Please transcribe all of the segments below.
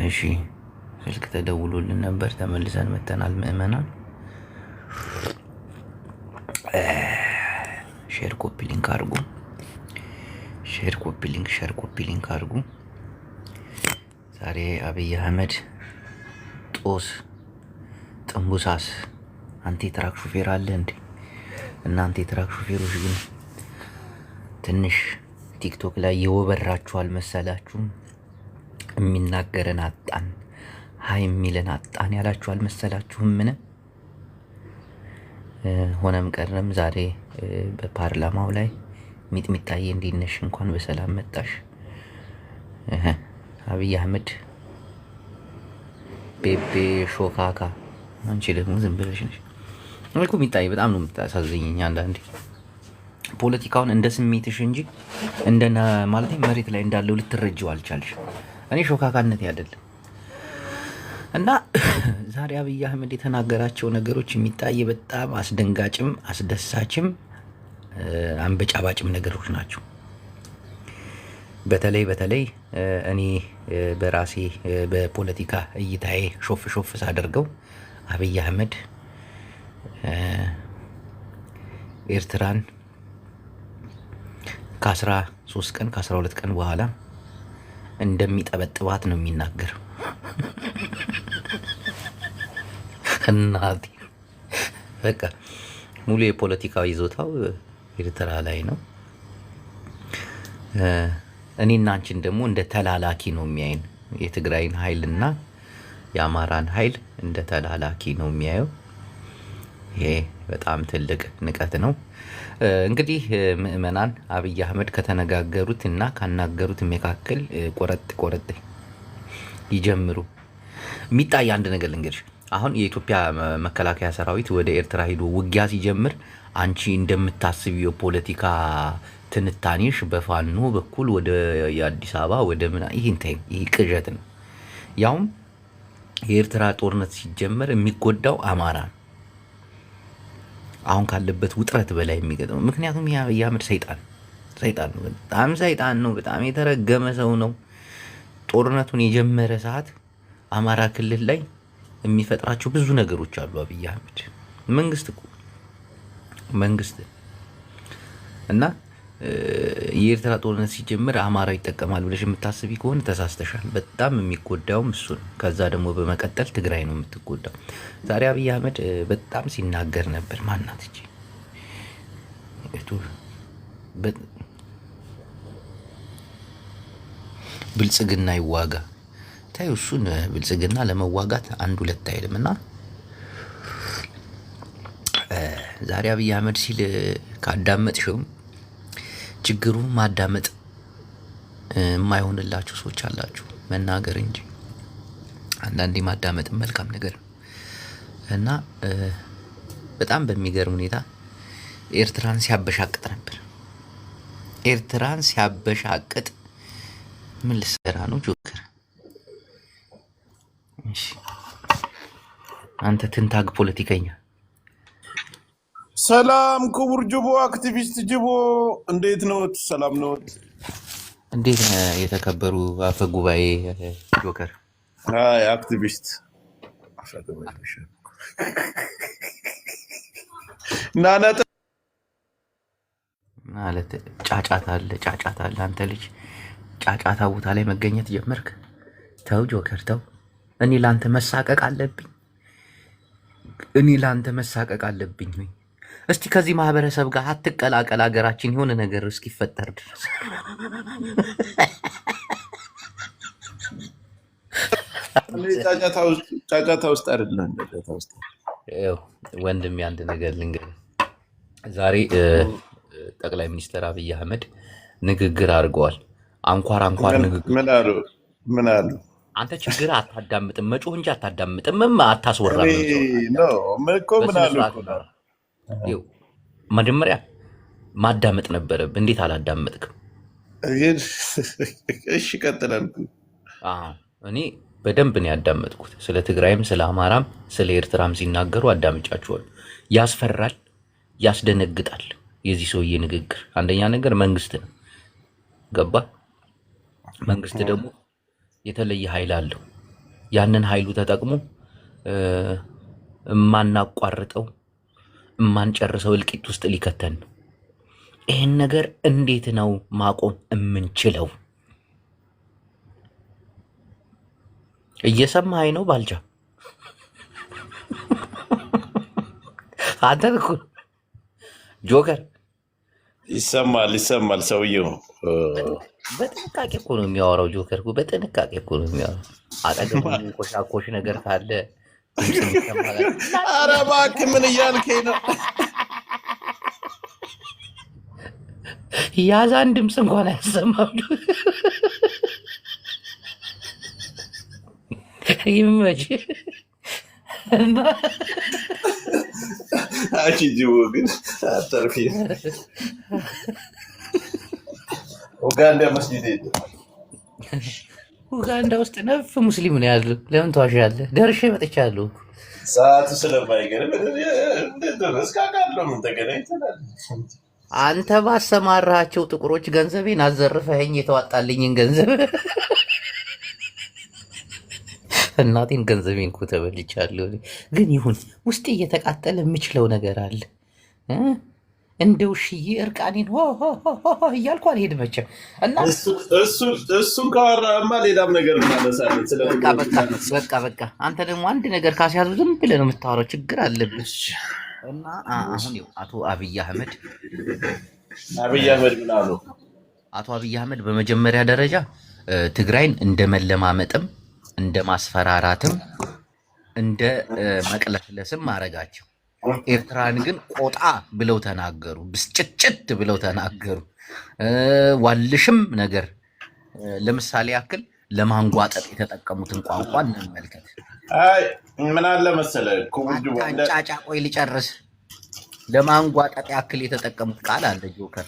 እሺ ስልክ ተደውሎልን ነበር ተመልሰን መተናል። ምእመናን ሼር ኮፒ ሊንክ አድርጉ። ሼር ኮፒ ሊንክ አድርጉ። ዛሬ አብይ አህመድ ጦስ ጥንቡሳስ አንተ የትራክ ሹፌር አለ እንዴ? እናንተ የትራክ ሹፌሮች ግን ትንሽ ቲክቶክ ላይ የወበራችኋል መሰላችሁም? የሚናገረን አጣን፣ ሀይ የሚለን አጣን ያላችሁ አልመሰላችሁም? ምን ሆነም ቀረም ዛሬ በፓርላማው ላይ ሚጥሚጣዬ እንዴት ነሽ? እንኳን በሰላም መጣሽ። አብይ አህመድ ቤቤ ሾካካ፣ አንቺ ደግሞ ዝም ብለሽ ነሽ እኮ። ሚጣዬ በጣም ነው የምታሳዝኝኝ አንዳንዴ። ፖለቲካውን እንደ ስሜትሽ እንጂ እንደና ማለት መሬት ላይ እንዳለው ልትረጂው አልቻልሽ። እኔ ሾካካነት አይደለም። እና ዛሬ አብይ አህመድ የተናገራቸው ነገሮች የሚታይ በጣም አስደንጋጭም አስደሳችም አንበጫባጭም ነገሮች ናቸው። በተለይ እኔ በራሴ በፖለቲካ እይታዬ ሾፍ ሳደርገው አብይ አህመድ ኤርትራን ከ13 ቀን ከ12 ቀን በኋላ እንደሚጠበጥባት ነው የሚናገረው። እናቴ በቃ ሙሉ የፖለቲካዊ ይዞታው ኤርትራ ላይ ነው። እኔና አንቺን ደግሞ እንደ ተላላኪ ነው የሚያይን። የትግራይን ኃይልና የአማራን ኃይል እንደ ተላላኪ ነው የሚያየው። ይሄ በጣም ትልቅ ንቀት ነው። እንግዲህ ምእመናን አብይ አህመድ ከተነጋገሩት እና ካናገሩት መካከል ቆረጥ ይጀምሩ። የሚታይ አንድ ነገር ልንገርሽ። አሁን የኢትዮጵያ መከላከያ ሰራዊት ወደ ኤርትራ ሄዶ ውጊያ ሲጀምር አንቺ እንደምታስቢው የፖለቲካ ትንታኔሽ በፋኖ በኩል ወደ የአዲስ አበባ ወደ ይህ ቅዠት ነው። ያውም የኤርትራ ጦርነት ሲጀመር የሚጎዳው አማራ ነው። አሁን ካለበት ውጥረት በላይ የሚገጥመው ምክንያቱም የአብይ አህመድ ሰይጣን ነው። በጣም ሰይጣን ነው። በጣም የተረገመ ሰው ነው። ጦርነቱን የጀመረ ሰዓት አማራ ክልል ላይ የሚፈጥራቸው ብዙ ነገሮች አሉ። አብይ አህመድ መንግስት እና የኤርትራ ጦርነት ሲጀምር አማራ ይጠቀማል ብለሽ የምታስቢ ከሆነ ተሳስተሻል። በጣም የሚጎዳውም እሱ ነው። ከዛ ደግሞ በመቀጠል ትግራይ ነው የምትጎዳው። ዛሬ አብይ አህመድ በጣም ሲናገር ነበር። ማናት እቺ ብልጽግና ይዋጋ። ታዩ እሱን ብልጽግና ለመዋጋት አንድ ሁለት አይልም። እና ዛሬ አብይ አህመድ ሲል ካዳመጥሽውም ችግሩ ማዳመጥ የማይሆንላችሁ ሰዎች አላችሁ፣ መናገር እንጂ። አንዳንዴ ማዳመጥ መልካም ነገር ነው። እና በጣም በሚገርም ሁኔታ ኤርትራን ሲያበሻቅጥ ነበር። ኤርትራን ሲያበሻቅጥ ምን ልሰራ ነው ጆከር? አንተ ትንታግ ፖለቲከኛ። ሰላም ክቡር ጅቦ፣ አክቲቪስት ጅቦ፣ እንዴት ነዎት? ሰላም ነዎት? እንዴት የተከበሩ አፈ ጉባኤ ጆከር? አይ አክቲቪስት ናናጥ ማለት ጫጫታ አለ። አንተ ልጅ ጫጫታ ቦታ ላይ መገኘት ጀመርክ። ተው ጆከር ተው። እኔ ላንተ መሳቀቅ አለብኝ ወይ? እስቲ ከዚህ ማህበረሰብ ጋር አትቀላቀል። ሀገራችን የሆነ ነገር እስኪፈጠር ድረስ ጫጫታ ውስጥ አይደለም። ወንድም አንድ ነገር ልንገርህ። ዛሬ ጠቅላይ ሚኒስትር አብይ አህመድ ንግግር አድርገዋል። አንኳር ንግግር። ምን አሉ? አንተ ችግር አታዳምጥም፣ መጮህ እንጂ አታዳምጥም፣ አታስወራም። ምን አሉ? መጀመሪያ ማዳመጥ ነበረብህ። እንዴት አላዳመጥክም? እሺ ቀጥላል። እኔ በደንብ ነው ያዳመጥኩት። ስለ ትግራይም ስለ አማራም ስለ ኤርትራም ሲናገሩ አዳምጫቸዋል። ያስፈራል፣ ያስደነግጣል። የዚህ ሰውዬ ንግግር አንደኛ ነገር መንግስት ነው። ገባ? መንግስት ደግሞ የተለየ ኃይል አለው። ያንን ኃይሉ ተጠቅሞ የማናቋርጠው የማንጨርሰው እልቂት ውስጥ ሊከተን ነው። ይህን ነገር እንዴት ነው ማቆም የምንችለው? እየሰማኸኝ ነው ባልቻ? አንተ እኮ ጆከር ይሰማል ሰውየው በጥንቃቄ እኮ ነው የሚያወራው። ጆከር በጥንቃቄ እኮ ነው የሚያወራው። አጠገቡ ኮሻኮሽ ነገር ካለ ድምፅ የሚሰማ ነገር ኧረ እባክህ ምን እያልከኝ ነው? ያዛን ድምፅ እንኳን አያሰማም። ይመች እና አንቺ ጅቦ ግን አተርፊ ኡጋንዳ መስጊድ የለም። ኡጋንዳ ውስጥ ነፍ ሙስሊም ነው ያሉ። ለምን ተዋሻለህ? ደርሼ መጥቻለሁ። ሰዓቱ ስለማይገርም ደረስክ አውቃለሁ። ምን ተገናኝተናል? አንተ ባሰማራቸው ጥቁሮች ገንዘቤን አዘርፈኸኝ የተዋጣልኝን ገንዘብ እናቴን ገንዘቤን እኮ ተበልቻለሁ። ግን ይሁን ውስጤ እየተቃጠለ የምችለው ነገር አለ። እንደ ውሽዬ እርቃኔን እያልኩ አልሄድም መቼም። እና እሱን ካወራማ ሌላም ነገር እናነሳለን። በቃ አንተ ደግሞ አንድ ነገር ካስያዙ ዝም ብለህ ነው የምታወራው። ችግር አለብህ። እና አሁን አቶ አብይ አህመድ ምን አሉ? አቶ አብይ አህመድ በመጀመሪያ ደረጃ ትግራይን እንደ መለማመጥም እንደ ማስፈራራትም እንደ መቅለስለስም ማድረጋቸው፣ ኤርትራን ግን ቆጣ ብለው ተናገሩ፣ ብስጭጭት ብለው ተናገሩ። ዋልሽም ነገር ለምሳሌ ያክል ለማንጓጠጥ የተጠቀሙትን ቋንቋ እንመልከት። ምን አለ መሰለህ ጫጫ ቆይ ልጨርስ። ለማንጓጠጥ ያክል የተጠቀሙት ቃል አለ ጆከር።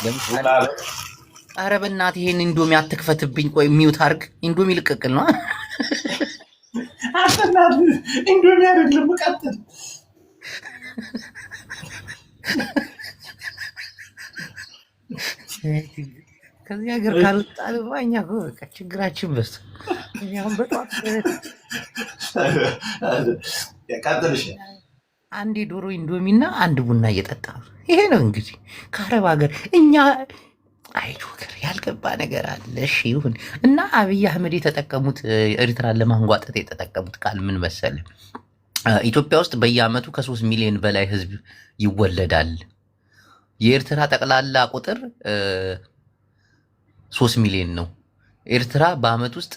ለምሳሌ ኧረ በእናትህ ይሄን ኢንዶሚ አትክፈትብኝ፣ ቆይ ሚውት አድርግ። ኢንዶሚ ልቀቅል ነው። ኢንዶሚ አይደለም ቀጥል። ከዚህ ሀገር ካልወጣን እኛ በቃ ችግራችን በስ አሁን በጠዋት አንድ የዶሮ ኢንዶሚና አንድ ቡና እየጠጣ ይሄ ነው እንግዲህ ከአረብ ሀገር እኛ አይ ጆከር ያልገባ ነገር አለ። እሺ ይሁን እና አብይ አህመድ የተጠቀሙት ኤርትራን ለማንጓጠጥ የተጠቀሙት ቃል ምን መሰለህ? ኢትዮጵያ ውስጥ በየአመቱ ከ3 ሚሊዮን በላይ ህዝብ ይወለዳል። የኤርትራ ጠቅላላ ቁጥር 3 ሚሊዮን ነው። ኤርትራ በአመት ውስጥ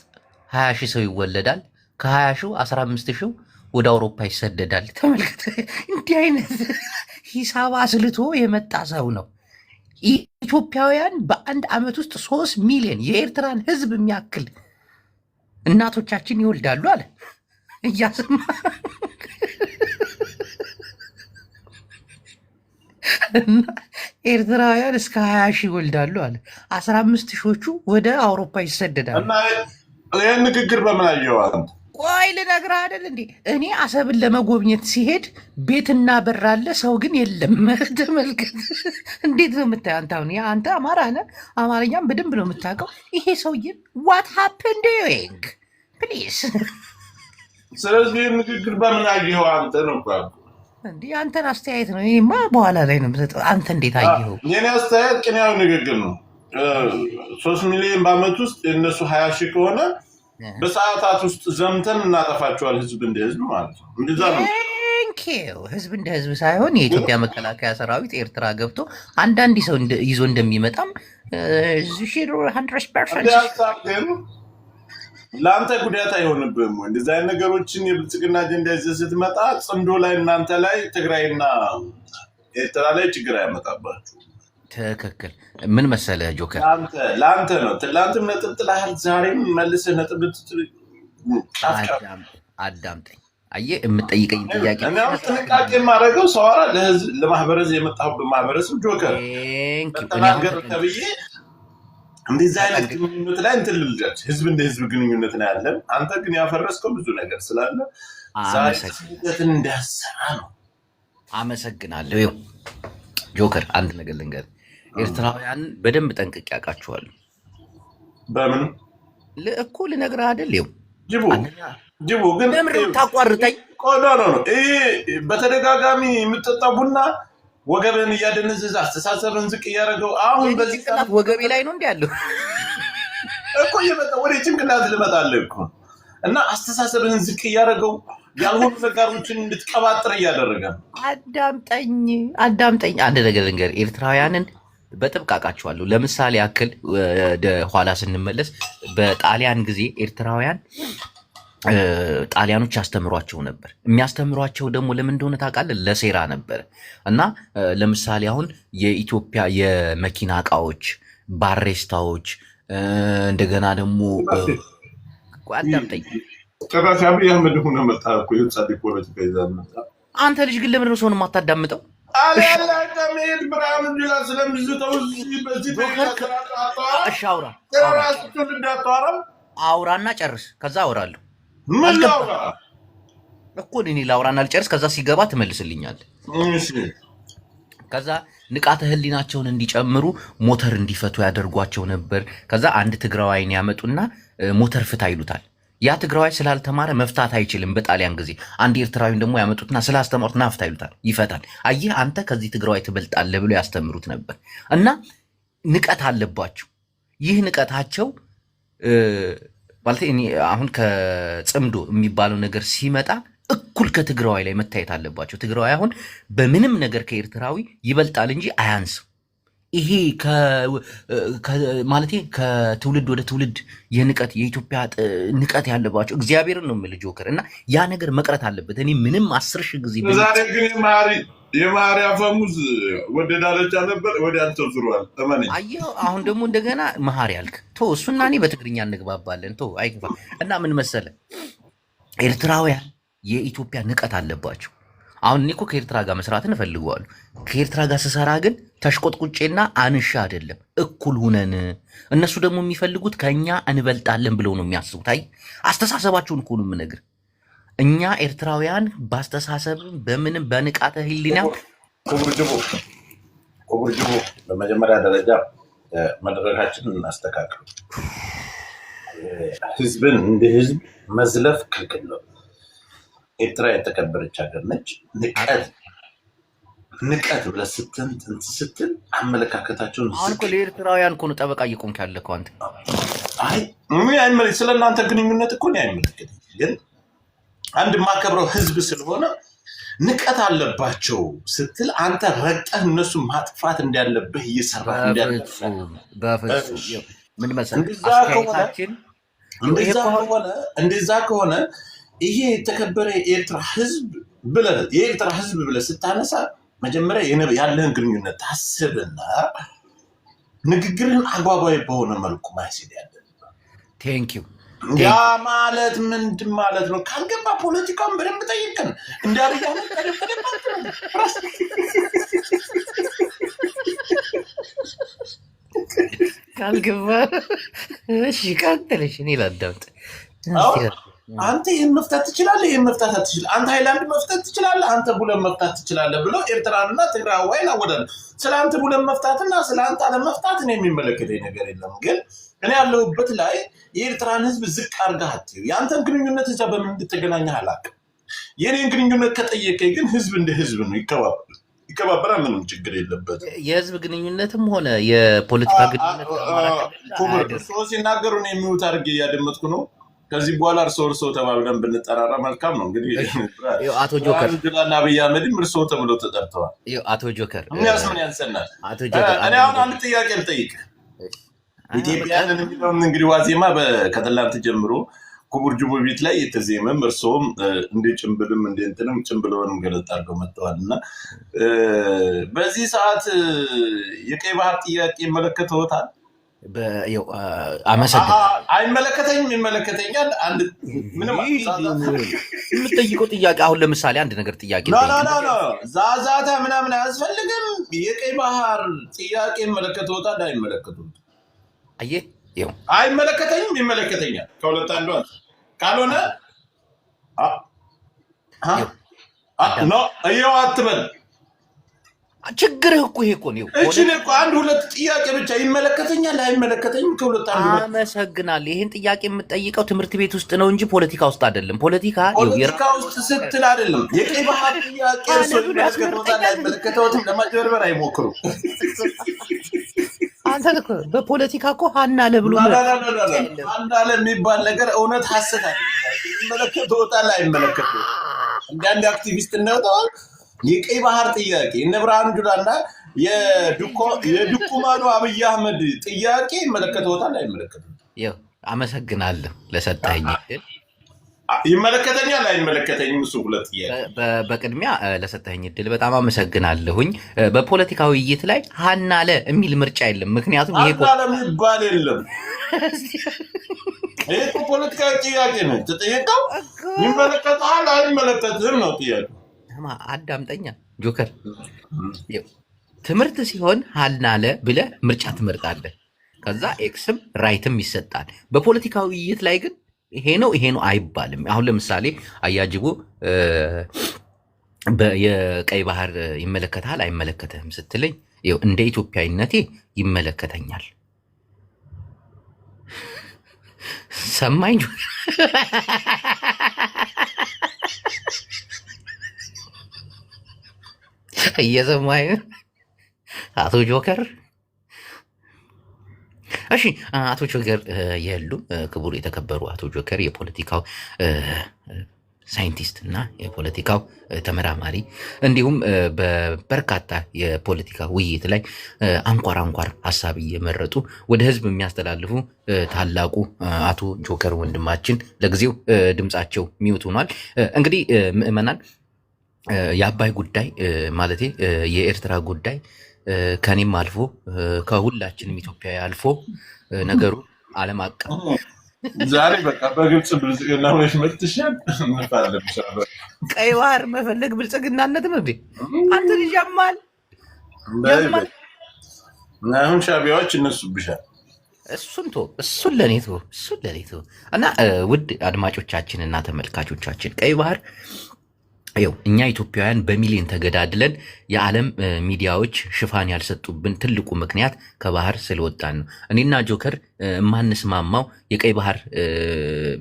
20 ሺህ ሰው ይወለዳል። ከ20 ሺው 15 ሺው ወደ አውሮፓ ይሰደዳል። ተመልከት፣ እንዲህ አይነት ሂሳብ አስልቶ የመጣ ሰው ነው። ኢትዮጵያውያን በአንድ አመት ውስጥ 3 ሚሊዮን የኤርትራን ህዝብ የሚያክል እናቶቻችን ይወልዳሉ አለ። እያሰማ እና ኤርትራውያን እስከ 20 ሺህ ይወልዳሉ አለ። 15 ሺዎቹ ወደ አውሮፓ ይሰደዳሉ። እና ይህን ንግግር በምን አየዋል? ቆይ ልነግርህ አይደል እንዴ? እኔ አሰብን ለመጎብኘት ሲሄድ ቤትና በር አለ፣ ሰው ግን የለም። ተመልከት። እንዴት ነው የምታየው አንተ? አሁን አንተ አማራ ነህ፣ አማርኛም በደንብ ነው የምታውቀው። ይሄ ሰውዬ ዋት ሃፕንድ ዩንግ ፕሊዝ። ስለዚህ ንግግር በምን አየኸው አንተ ነው እንዲህ አንተን አስተያየት ነው። ይሄማ በኋላ ላይ ነው የምሰጠው። አንተ እንዴት አየኸው? የኔ አስተያየት ቅንያዊ ንግግር ነው። 3 ሚሊዮን በአመት ውስጥ የእነሱ 20 ሺህ ከሆነ በሰዓታት ውስጥ ዘምተን እናጠፋቸዋል። ህዝብ እንደ ህዝብ ማለት ነው። እንደዛ ነው። ህዝብ እንደ ህዝብ ሳይሆን የኢትዮጵያ መከላከያ ሰራዊት ኤርትራ ገብቶ አንዳንድ ሰው ይዞ እንደሚመጣም 100% ለአንተ ጉዳት አይሆንብህም ወይ? እንደዚህ አይነት ነገሮችን የብልጽግና አጀንዳ ይዘህ ስትመጣ ጽምዶ ላይ እናንተ ላይ ትግራይና ኤርትራ ላይ ችግር አያመጣባችሁ። ትክክል። ምን መሰለህ ጆከር፣ ለአንተ ነው። ትላንትም ነጥብ ጥላሃል፣ ዛሬም መልሰህ ነጥብ አዳምጠኝ። አየህ የምጠይቀኝ ጥያቄ ጥንቃቄ የማደርገው ሰዋራ ለማህበረሰብ የመጣሁበት ማህበረሰብ ጆከር ተናገር ተብዬ እንደዚህ አይነት ግንኙነት ላይ እንትን ልልጃች ህዝብ እንደ ህዝብ ግንኙነት ነው ያለን። አንተ ግን ያፈረስከው ብዙ ነገር ስላለ ዛሬትን እንዳሰራ ነው። አመሰግናለሁ። ይኸው ጆከር አንድ ነገር ልንገርህ፣ ኤርትራውያን በደንብ ጠንቅቄ ያውቃቸዋለሁ። በምን? እኮ ልነግርህ አይደል? ይኸው ጅቡ ግን ለምን ታቋርጠኝ? ቆዳ ነው ይሄ በተደጋጋሚ የምጠጣው ቡና ወገብን እያደነዘዘ አስተሳሰብን ዝቅ እያደረገው አሁን በዚህ ሰዓት ወገቤ ላይ ነው እንዴ ያለው እኮ እየመጣ ወደ ጭንቅላት ልመጣልህ እኮ እና አስተሳሰብህን ዝቅ እያደረገው ያልሆኑ ነገሮችን እንድትቀባጥር እያደረገ ነው። አዳምጠኝ። አንድ ነገር ልንገርህ፣ ኤርትራውያንን በጥብቅ አውቃቸዋለሁ። ለምሳሌ ያክል ወደ ኋላ ስንመለስ በጣሊያን ጊዜ ኤርትራውያን ጣሊያኖች ያስተምሯቸው ነበር። የሚያስተምሯቸው ደግሞ ለምን እንደሆነ ታውቃለህ? ለሴራ ነበር። እና ለምሳሌ አሁን የኢትዮጵያ የመኪና እቃዎች፣ ባሬስታዎች እንደገና ደግሞ አዳምጠኝ። ጭራሽ አብይ አህመድ ሆነ መጣ እኮ የጻድቅ ፖለቲካ ይዛል መጣ። አንተ ልጅ ግን ለምን ነው ሰውን የማታዳምጠው? አላላቀመድ ብራም ጅላ ስለምዝተው በዚህ አውራና ጨርስ፣ ከዛ አወራለሁ። ምን ላውራ እኮ እኔ ላውራና ልጨርስ፣ ከዛ ሲገባ ትመልስልኛለህ። ከዛ ንቃተ ህሊናቸውን እንዲጨምሩ ሞተር እንዲፈቱ ያደርጓቸው ነበር። ከዛ አንድ ትግራዋይን ያመጡና ሞተር ፍታ ይሉታል። ያ ትግራዋይ ስላልተማረ መፍታት አይችልም። በጣሊያን ጊዜ አንድ ኤርትራዊን ደግሞ ያመጡትና ስላስተማሩት ናፍታ ይሉታል፣ ይፈታል። አየህ አንተ ከዚህ ትግራዋይ ትበልጣለህ ብሎ ያስተምሩት ነበር። እና ንቀት አለባቸው። ይህ ንቀታቸው ማለት አሁን ከጽምዶ የሚባለው ነገር ሲመጣ እኩል ከትግራዋይ ላይ መታየት አለባቸው። ትግራዋይ አሁን በምንም ነገር ከኤርትራዊ ይበልጣል እንጂ አያንስም። ይሄ ማለት ከትውልድ ወደ ትውልድ የንቀት የኢትዮጵያ ንቀት ያለባቸው እግዚአብሔርን ነው የምልህ ጆከር። እና ያ ነገር መቅረት አለበት። እኔ ምንም 10,000 ጊዜ ዛሬ ግን የማሪ አፈሙዝ ወደ ዳርቻ ነበር ወደ አንተ ዙሯል። ተማኒ አየሁ። አሁን ደግሞ እንደገና መሀሪ ያልክ እሱና እኔ በትግርኛ እንግባባለን። አይግባ። እና ምን መሰለ ኤርትራውያን የኢትዮጵያ ንቀት አለባቸው። አሁን እኔ እኮ ከኤርትራ ጋር መስራትን እፈልገዋለሁ። ከኤርትራ ጋር ስሰራ ግን ተሽቆጥቁጬና አንሻ አይደለም፣ እኩል ሁነን። እነሱ ደግሞ የሚፈልጉት ከእኛ እንበልጣለን ብለው ነው የሚያስቡት። አይ አስተሳሰባቸውን እኮ ነው የምነግርህ። እኛ ኤርትራውያን በአስተሳሰብም በምንም በንቃተ ህሊና ኮብርጅቦ በመጀመሪያ ደረጃ መድረካችንን እናስተካክል። ህዝብን እንደ ህዝብ መዝለፍ ክልክል ነው። ኤርትራ የተከበረች ሀገር ነች። ንቀት ብለህ ስትል አመለካከታቸውን አሁን እኮ ለኤርትራውያን እኮ ነው ጠበቃ እየቆምክ ያለህ እኮ አንተ። አይ ስለ እናንተ ግንኙነት እኮ አይመለከትም። ግን አንድ የማከብረው ህዝብ ስለሆነ ንቀት አለባቸው ስትል አንተ ረግጠህ እነሱ ማጥፋት እንዳለብህ እየሰራህ ምን መሰለህ አስተያየታችን እንደዛ ከሆነ ይሄ የተከበረ የኤርትራ ህዝብ ብለህ ስታነሳ መጀመሪያ ያለህን ግንኙነት ታስብና ንግግርህን አግባባዊ በሆነ መልኩ ማስሄድ ያለብህ። ቴንኪው። ያ ማለት ምንድን ማለት ነው? ካልገባ ፖለቲካውን በደንብ ጠይቀን እንዳርያ ካልገባ እሺ ቀጥልሽ። እኔ ላዳምጥ። አንተ ይህን መፍታት ትችላለህ፣ ይህን መፍታት አትችልም። አንተ ሃይላንድ መፍታት ትችላለህ፣ አንተ ቡለን መፍታት ትችላለህ ብለው ኤርትራንና ትግራዋይን አወዳሉ። ስለ አንተ ቡለን መፍታትና ስለ አንተ አለመፍታት እኔ የሚመለከተኝ ነገር የለም። ግን እኔ ያለሁበት ላይ የኤርትራን ህዝብ ዝቅ አድርገህ አትይው። የአንተን ግንኙነት እዛ በምን እንድትገናኘህ አላውቅም። የኔን ግንኙነት ከጠየቀኝ ግን ህዝብ እንደ ህዝብ ነው፣ ይከባበራል። ምንም ችግር የለበት። የህዝብ ግንኙነትም ሆነ የፖለቲካ ግንኙነት እርስዎ ሲናገሩ እኔ የሚውት አድርጌ እያደመጥኩ ነው። ከዚህ በኋላ እርሶ ተባብለን ብንጠራራ መልካም ነው። እንግዲህ አቶ ጆከር እና አብይ አህመድም እርሶ ተብለው ተጠርተዋል። አቶ ጆከር እኛስ ምን ያንሰናል? እኔ አሁን አንድ ጥያቄ ልጠይቅ። ኢትዮጵያንን የሚለውን እንግዲህ ዋዜማ ከትላንት ጀምሮ ክቡር ጅቡ ቤት ላይ የተዜመም እርሶም እንደ ጭንብልም እንደ እንትንም ጭንብለውንም ገለጥ አድርገው መጥተዋል እና በዚህ ሰዓት የቀይ ባህር ጥያቄ ይመለከተዎታል? አይመለከተኝም፣ ይመለከተኛል። የምጠይቀው ጥያቄ አሁን ለምሳሌ አንድ ነገር ጥያቄ ዛዛታ ምናምን አያስፈልግም። የቀይ ባህር ጥያቄ ይመለከተዎታል? አይመለከቱም። አየህ፣ አይመለከተኝም፣ ይመለከተኛል። ከሁለት አንዱ ካልሆነ ይኸው አትበል። ችግርህ እኮ ይሄ እኮ ነው። እሺ እኮ አንድ ሁለት ጥያቄ ብቻ ይመለከተኛል አይመለከተኝም ከሁለት አንዱ። አመሰግናለሁ። ይሄን ጥያቄ የምትጠይቀው ትምህርት ቤት ውስጥ ነው እንጂ ፖለቲካ ውስጥ አይደለም። ፖለቲካ ውስጥ ስትል አይደለም። የቀይ ባህር ጥያቄ እርሶ የሚያስገድዶታል አይመለከተውትም። ለማጭበርበር አይሞክሩ። አንተ በፖለቲካ እኮ ሀናለ ብሎ ሀናለ የሚባል ነገር እውነት ሀሰት አለ። ይመለከተውታል አይመለከተውም። እንደ አንድ አክቲቪስት እናውጣው። የቀይ ባህር ጥያቄ እነ ብርሃኑ ጁላና የድኩማኑ አብይ አህመድ ጥያቄ ይመለከተውታል አይመለከተውም? አመሰግናለሁ ለሰጠኝ እድል። ይመለከተኛል አይመለከተኝም? እሱ ሁለት በቅድሚያ ለሰጠኝ እድል በጣም አመሰግናለሁኝ። በፖለቲካ ውይይት ላይ ሀናለ የሚል ምርጫ የለም። ምክንያቱም ይሄ ሀናለ የሚባል የለም። ይሄ ፖለቲካዊ ጥያቄ ነው። ተጠየቀው ይመለከታል አይመለከትህም ነው ጥያቄ። አዳምጠኛ ጆከር፣ ትምህርት ሲሆን ሀናለ ብለህ ምርጫ ትመርጣለህ። ከዛ ኤክስም ራይትም ይሰጣል። በፖለቲካ ውይይት ላይ ግን ይሄ ነው አይባልም። አሁን ለምሳሌ አያጅቦ የቀይ ባህር ይመለከታል አይመለከትህም ስትለኝ እንደ ኢትዮጵያዊነቴ ይመለከተኛል። ሰማኝ? እየሰማኝ አቶ ጆከር? እሺ አቶ ጆከር የሉም። ክቡር የተከበሩ አቶ ጆከር የፖለቲካው ሳይንቲስት እና የፖለቲካው ተመራማሪ እንዲሁም በበርካታ የፖለቲካ ውይይት ላይ አንኳር ሀሳብ እየመረጡ ወደ ህዝብ የሚያስተላልፉ ታላቁ አቶ ጆከር ወንድማችን ለጊዜው ድምፃቸው ሚውት ሆኗል። እንግዲህ ምዕመናን የአባይ ጉዳይ ማለቴ የኤርትራ ጉዳይ ከኔም አልፎ ከሁላችንም ኢትዮጵያዊ አልፎ ነገሩ ዓለም አቀፍ ዛሬ በቃ በግልጽ ብልጽግና ሆነሽ መጥተሻል። ቀይ ባህር መፈለግ ብልጽግናነት ነው እንዴ? አንተ ልጅ ያማል። አሁን ሻቢያዎች እነሱብሻል። እሱን ለኔ ተው እና ውድ አድማጮቻችን እና ተመልካቾቻችን ቀይ ባህር እኛ ኢትዮጵያውያን በሚሊዮን ተገዳድለን የዓለም ሚዲያዎች ሽፋን ያልሰጡብን ትልቁ ምክንያት ከባህር ስለወጣን ነው። እኔና ጆከር የማንስማማው የቀይ ባህር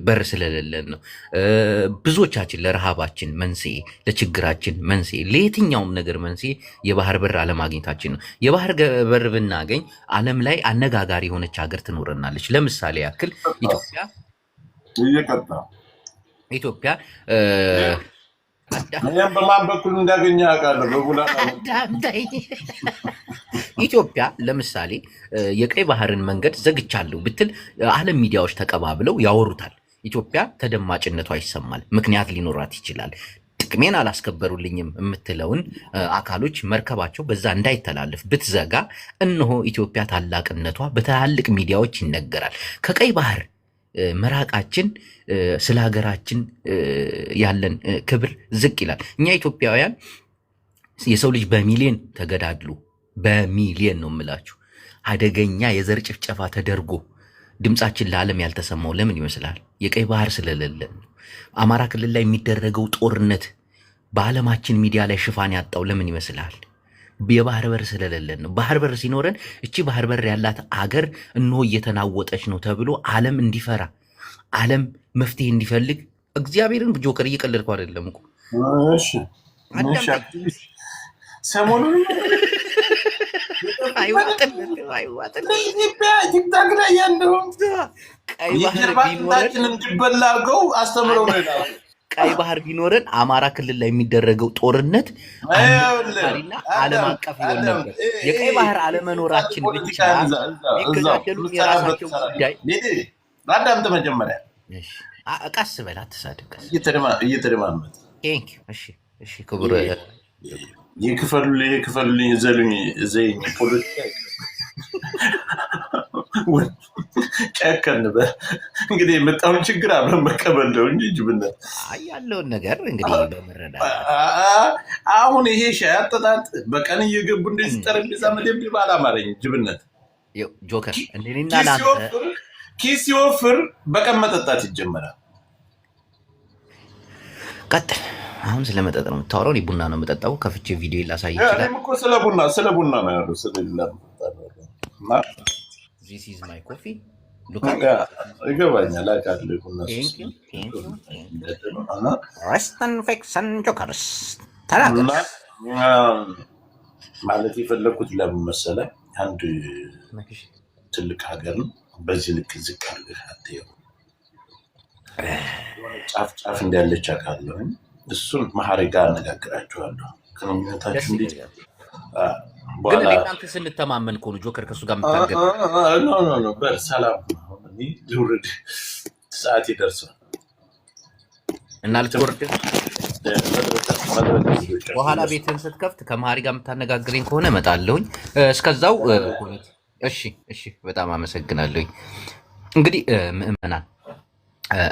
በር ስለሌለን ነው። ብዙዎቻችን ለረሃባችን መንስኤ፣ ለችግራችን መንስኤ፣ ለየትኛውም ነገር መንስኤ የባህር በር አለማግኘታችን ነው። የባህር በር ብናገኝ ዓለም ላይ አነጋጋሪ የሆነች ሀገር ትኖረናለች። ለምሳሌ ያክል ኢትዮጵያ በማን በኩል እንዳገኘ ያውቃለሁ። ኢትዮጵያ ለምሳሌ የቀይ ባህርን መንገድ ዘግቻለሁ ብትል ዓለም ሚዲያዎች ተቀባብለው ያወሩታል። ኢትዮጵያ ተደማጭነቷ ይሰማል። ምክንያት ሊኖራት ይችላል። ጥቅሜን አላስከበሩልኝም የምትለውን አካሎች መርከባቸው በዛ እንዳይተላለፍ ብትዘጋ እነሆ ኢትዮጵያ ታላቅነቷ በትላልቅ ሚዲያዎች ይነገራል። ከቀይ ባህር መራቃችን ስለ ሀገራችን ያለን ክብር ዝቅ ይላል። እኛ ኢትዮጵያውያን የሰው ልጅ በሚሊዮን ተገዳድሎ በሚሊዮን ነው የምላችሁ አደገኛ የዘር ጭፍጨፋ ተደርጎ ድምፃችን ለዓለም ያልተሰማው ለምን ይመስላል? የቀይ ባህር ስለሌለን ነው። አማራ ክልል ላይ የሚደረገው ጦርነት በዓለማችን ሚዲያ ላይ ሽፋን ያጣው ለምን ይመስላል? የባህር በር ስለሌለን ነው። ባህር በር ሲኖረን እቺ ባህር በር ያላት አገር እነሆ እየተናወጠች ነው ተብሎ ዓለም እንዲፈራ ዓለም መፍትሄ እንዲፈልግ እግዚአብሔርን ጆከር እየቀለድኩ አይደለም እኮ ሰሞኑን ቲክታክ ላይ ያለው እንዲበላ አድርገው አስተምረው ነው። ቀይ ባህር ቢኖረን አማራ ክልል ላይ የሚደረገው ጦርነት እና ዓለም አቀፍ ይሆን ነበር። የቀይ ባህር አለመኖራችን ብቻ የሚገዳደሉ የራሳቸው ጉዳይ። አዳምጥ መጀመሪያ ቀስ በል አትሳደብ። እየተደማመጥ እሺ ክቡር የክፈሉልኝ ዘሉኝ ዘኝ ፖለቲካ ጨከን እንግዲህ የመጣውን ችግር አብረን መቀበል ነው እንጂ ጅብነት ያለውን ነገር እንግዲህ በመረዳት አሁን ይሄ ሻይ አጠጣጥ በቀን እየገቡ እንደዚህ ጠረጴዛ መደብደብ አላማረኝ። ጅብነት ጆከር እንደኔና ላንተ ኪስ ሲወፍር በቀን መጠጣት ይጀመራል። ቀጥል አሁን ስለ መጠጥ ነው የምታወራው? እኔ ቡና ነው የምጠጣው። ከፍቼ ቪዲዮ ላሳይ ይችላል። እኔም እኮ ስለ ቡና ነው ያለው። ዚስ ኢዝ ማይ ኮፊ ይገባኛል። አውቃለሁ ቡና ረስተን ፌክሰን ጆከርስ ማለት የፈለኩት ለምን መሰለህ? አንድ ትልቅ ሀገር ነው። በዚህ ልክ ዝቅ አድርገህ አትየው። ጫፍ ጫፍ እንዳለች አውቃለሁ። እሱን መሀሪ ጋር አነጋግራቸዋለሁ። ግንኙነታችሁ እንዴት ግን እናንተ ስንተማመን ከሆኑ ጆከር ከእሱ ጋር የምታገር ሰላም ልውረድ፣ ሰዓት ይደርሳል እና ልትወርድ በኋላ ቤትን ስትከፍት ከመሀሪ ጋር የምታነጋግረኝ ከሆነ እመጣለሁኝ። እስከዛው እሺ፣ በጣም አመሰግናለሁኝ። እንግዲህ ምዕመናን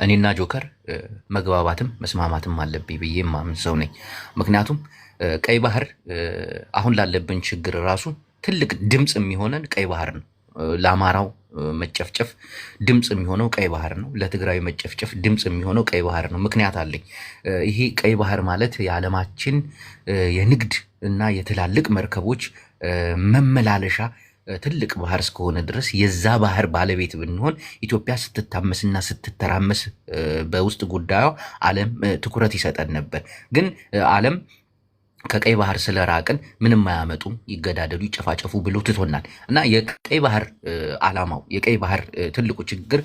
እኔና ጆከር መግባባትም መስማማትም አለብኝ ብዬ የማምን ሰው ነኝ። ምክንያቱም ቀይ ባህር አሁን ላለብን ችግር ራሱ ትልቅ ድምፅ የሚሆነን ቀይ ባህር ነው። ለአማራው መጨፍጨፍ ድምፅ የሚሆነው ቀይ ባህር ነው። ለትግራዊ መጨፍጨፍ ድምፅ የሚሆነው ቀይ ባህር ነው። ምክንያት አለኝ። ይሄ ቀይ ባህር ማለት የዓለማችን የንግድ እና የትላልቅ መርከቦች መመላለሻ ትልቅ ባህር እስከሆነ ድረስ የዛ ባህር ባለቤት ብንሆን ኢትዮጵያ ስትታመስና ስትተራመስ በውስጥ ጉዳዩ ዓለም ትኩረት ይሰጠን ነበር። ግን ዓለም ከቀይ ባህር ስለራቅን ምንም አያመጡም፣ ይገዳደሉ፣ ይጨፋጨፉ ብሎ ትቶናል። እና የቀይ ባህር ዓላማው የቀይ ባህር ትልቁ ችግር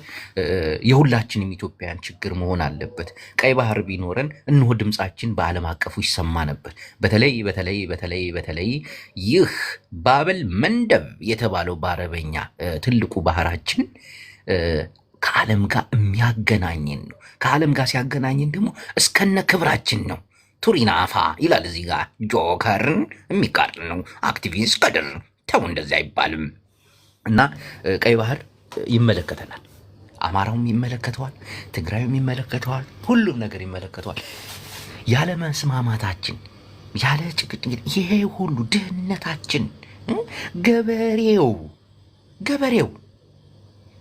የሁላችንም ኢትዮጵያውያን ችግር መሆን አለበት። ቀይ ባህር ቢኖረን እንሆ ድምፃችን በዓለም አቀፉ ይሰማ ነበር። በተለይ ይህ ባበል መንደብ የተባለው በአረበኛ ትልቁ ባህራችን ከዓለም ጋር የሚያገናኝን ነው። ከዓለም ጋር ሲያገናኝን ደግሞ እስከነ ክብራችን ነው። ቱሪና አፋ ይላል እዚህ ጋር ጆከርን የሚቃር ነው። አክቲቪስት ቀድር ተው፣ እንደዚህ አይባልም። እና ቀይ ባህር ይመለከተናል። አማራውም ይመለከተዋል፣ ትግራዩም ይመለከተዋል፣ ሁሉም ነገር ይመለከተዋል። ያለ መስማማታችን ያለ ጭቅጭቅ ይሄ ሁሉ ድህነታችን ገበሬው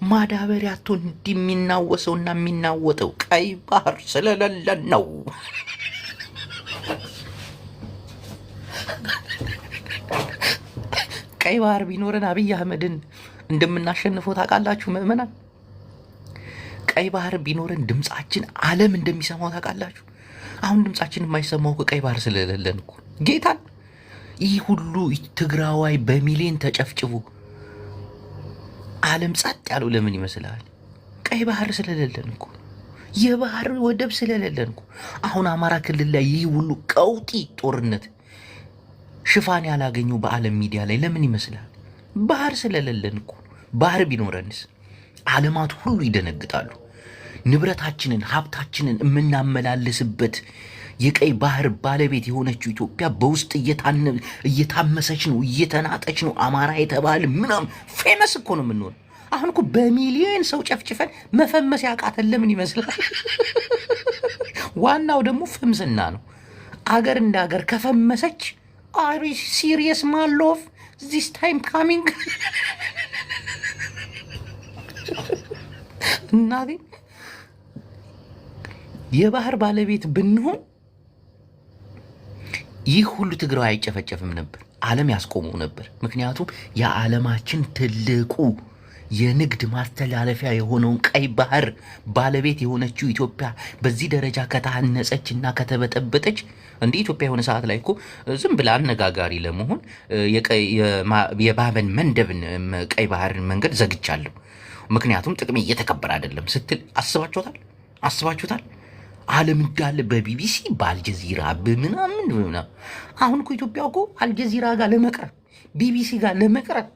ማዳበሪያ አቶ እንዲህ የሚናወሰውና የሚናወጠው ቀይ ባህር ስለሌለን ነው። ቀይ ባህር ቢኖረን አብይ አህመድን እንደምናሸንፈው ታውቃላችሁ ምዕመናን። ቀይ ባህር ቢኖረን ድምፃችን ዓለም እንደሚሰማው ታውቃላችሁ። አሁን ድምፃችን የማይሰማው ቀይ ባህር ስለሌለን እኮ ጌታን። ይህ ሁሉ ትግራዋይ በሚሊዮን ተጨፍጭቡ ዓለም ጸጥ ያለው ለምን ይመስላል? ቀይ ባህር ስለሌለን እኮ፣ የባህር ወደብ ስለሌለን እኮ። አሁን አማራ ክልል ላይ ይህ ሁሉ ቀውጢ ጦርነት ሽፋን ያላገኘው በዓለም ሚዲያ ላይ ለምን ይመስላል? ባህር ስለሌለን እኮ። ባህር ቢኖረንስ ዓለማት ሁሉ ይደነግጣሉ። ንብረታችንን ሀብታችንን የምናመላልስበት የቀይ ባህር ባለቤት የሆነችው ኢትዮጵያ በውስጥ እየታመሰች ነው፣ እየተናጠች ነው። አማራ የተባለ ምናምን ፌመስ እኮ ነው የምንሆን። አሁን እኮ በሚሊዮን ሰው ጨፍጭፈን መፈመስ ያቃተን ለምን ይመስላል? ዋናው ደግሞ ፍምስና ነው። አገር እንደ አገር ከፈመሰች አሪ ሲሪየስ ማሎፍ ዚስ ታይም ካሚንግ እናቴ የባህር ባለቤት ብንሆን ይህ ሁሉ ትግራይ አይጨፈጨፍም ነበር፣ ዓለም ያስቆመው ነበር። ምክንያቱም የዓለማችን ትልቁ የንግድ ማስተላለፊያ የሆነውን ቀይ ባህር ባለቤት የሆነችው ኢትዮጵያ በዚህ ደረጃ ከታነጸች እና ከተበጠበጠች እንደ ኢትዮጵያ የሆነ ሰዓት ላይ እኮ ዝም ብላ አነጋጋሪ ለመሆን የባበል መንደብን ቀይ ባህርን መንገድ ዘግቻለሁ፣ ምክንያቱም ጥቅሜ እየተከበረ አይደለም ስትል አስባችሁታል? ዓለም እንዳለ በቢቢሲ በአልጀዚራ በምናምን አሁን እኮ ኢትዮጵያ እኮ አልጀዚራ ጋር ለመቅረብ ቢቢሲ ጋር ለመቅረብ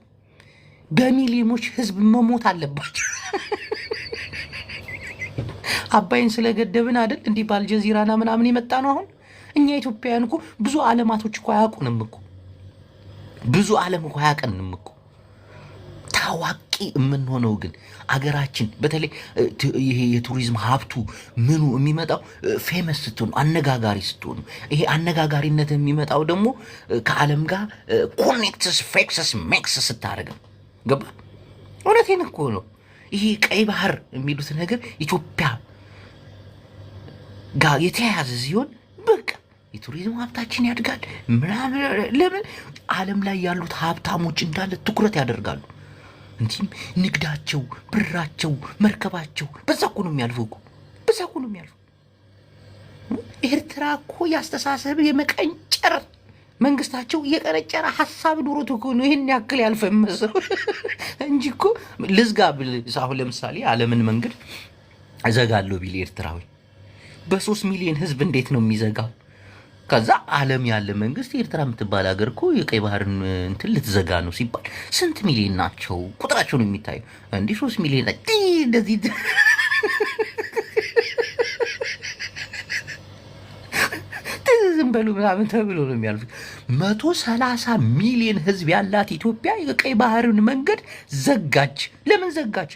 በሚሊዮኖች ህዝብ መሞት አለባቸው። አባይን ስለገደብን አይደል እንዲህ በአልጀዚራና ምናምን የመጣ ነው። አሁን እኛ ኢትዮጵያውያን እኮ ብዙ ዓለማቶች እኮ አያውቁንም እኮ፣ ብዙ ዓለም እኮ አያውቀንም እኮ። ታዋቂ የምንሆነው ግን አገራችን በተለይ ይሄ የቱሪዝም ሀብቱ ምኑ የሚመጣው ፌመስ ስትሆኑ፣ አነጋጋሪ ስትሆኑ። ይሄ አነጋጋሪነት የሚመጣው ደግሞ ከዓለም ጋር ኮኔክትስ ፌክስስ ሜክስ ስታደርገው ገባ። እውነቴን እኮ ነው። ይሄ ቀይ ባህር የሚሉት ነገር ኢትዮጵያ ጋር የተያያዘ ሲሆን በቃ የቱሪዝም ሀብታችን ያድጋል ምናምን። ለምን ዓለም ላይ ያሉት ሀብታሞች እንዳለ ትኩረት ያደርጋሉ። እንዲህም ንግዳቸው፣ ብራቸው፣ መርከባቸው በዛ እኮ ነው የሚያልፉ እኮ በዛ እኮ ነው የሚያልፉ። ኤርትራ እኮ ያስተሳሰብ የመቀንጨር መንግስታቸው እየቀነጨረ ሀሳብ ኑሮት እኮ ነው ይህን ያክል ያልፈመሰው እንጂ እኮ ልዝጋ ብል አሁን ለምሳሌ ዓለምን መንገድ እዘጋለሁ ቢል ኤርትራዊ በ3 ሚሊዮን ህዝብ እንዴት ነው የሚዘጋው? ከዛ ዓለም ያለ መንግስት ኤርትራ የምትባል ሀገር እኮ የቀይ ባህርን እንትን ልትዘጋ ነው ሲባል ስንት ሚሊዮን ናቸው? ቁጥራቸው ነው የሚታየው። እንዲህ 3 ሚሊዮን እንደዚህ ዝም በሉ ምናምን ተብሎ ነው የሚያልፉት። 130 ሚሊዮን ህዝብ ያላት ኢትዮጵያ የቀይ ባህርን መንገድ ዘጋች። ለምን ዘጋች?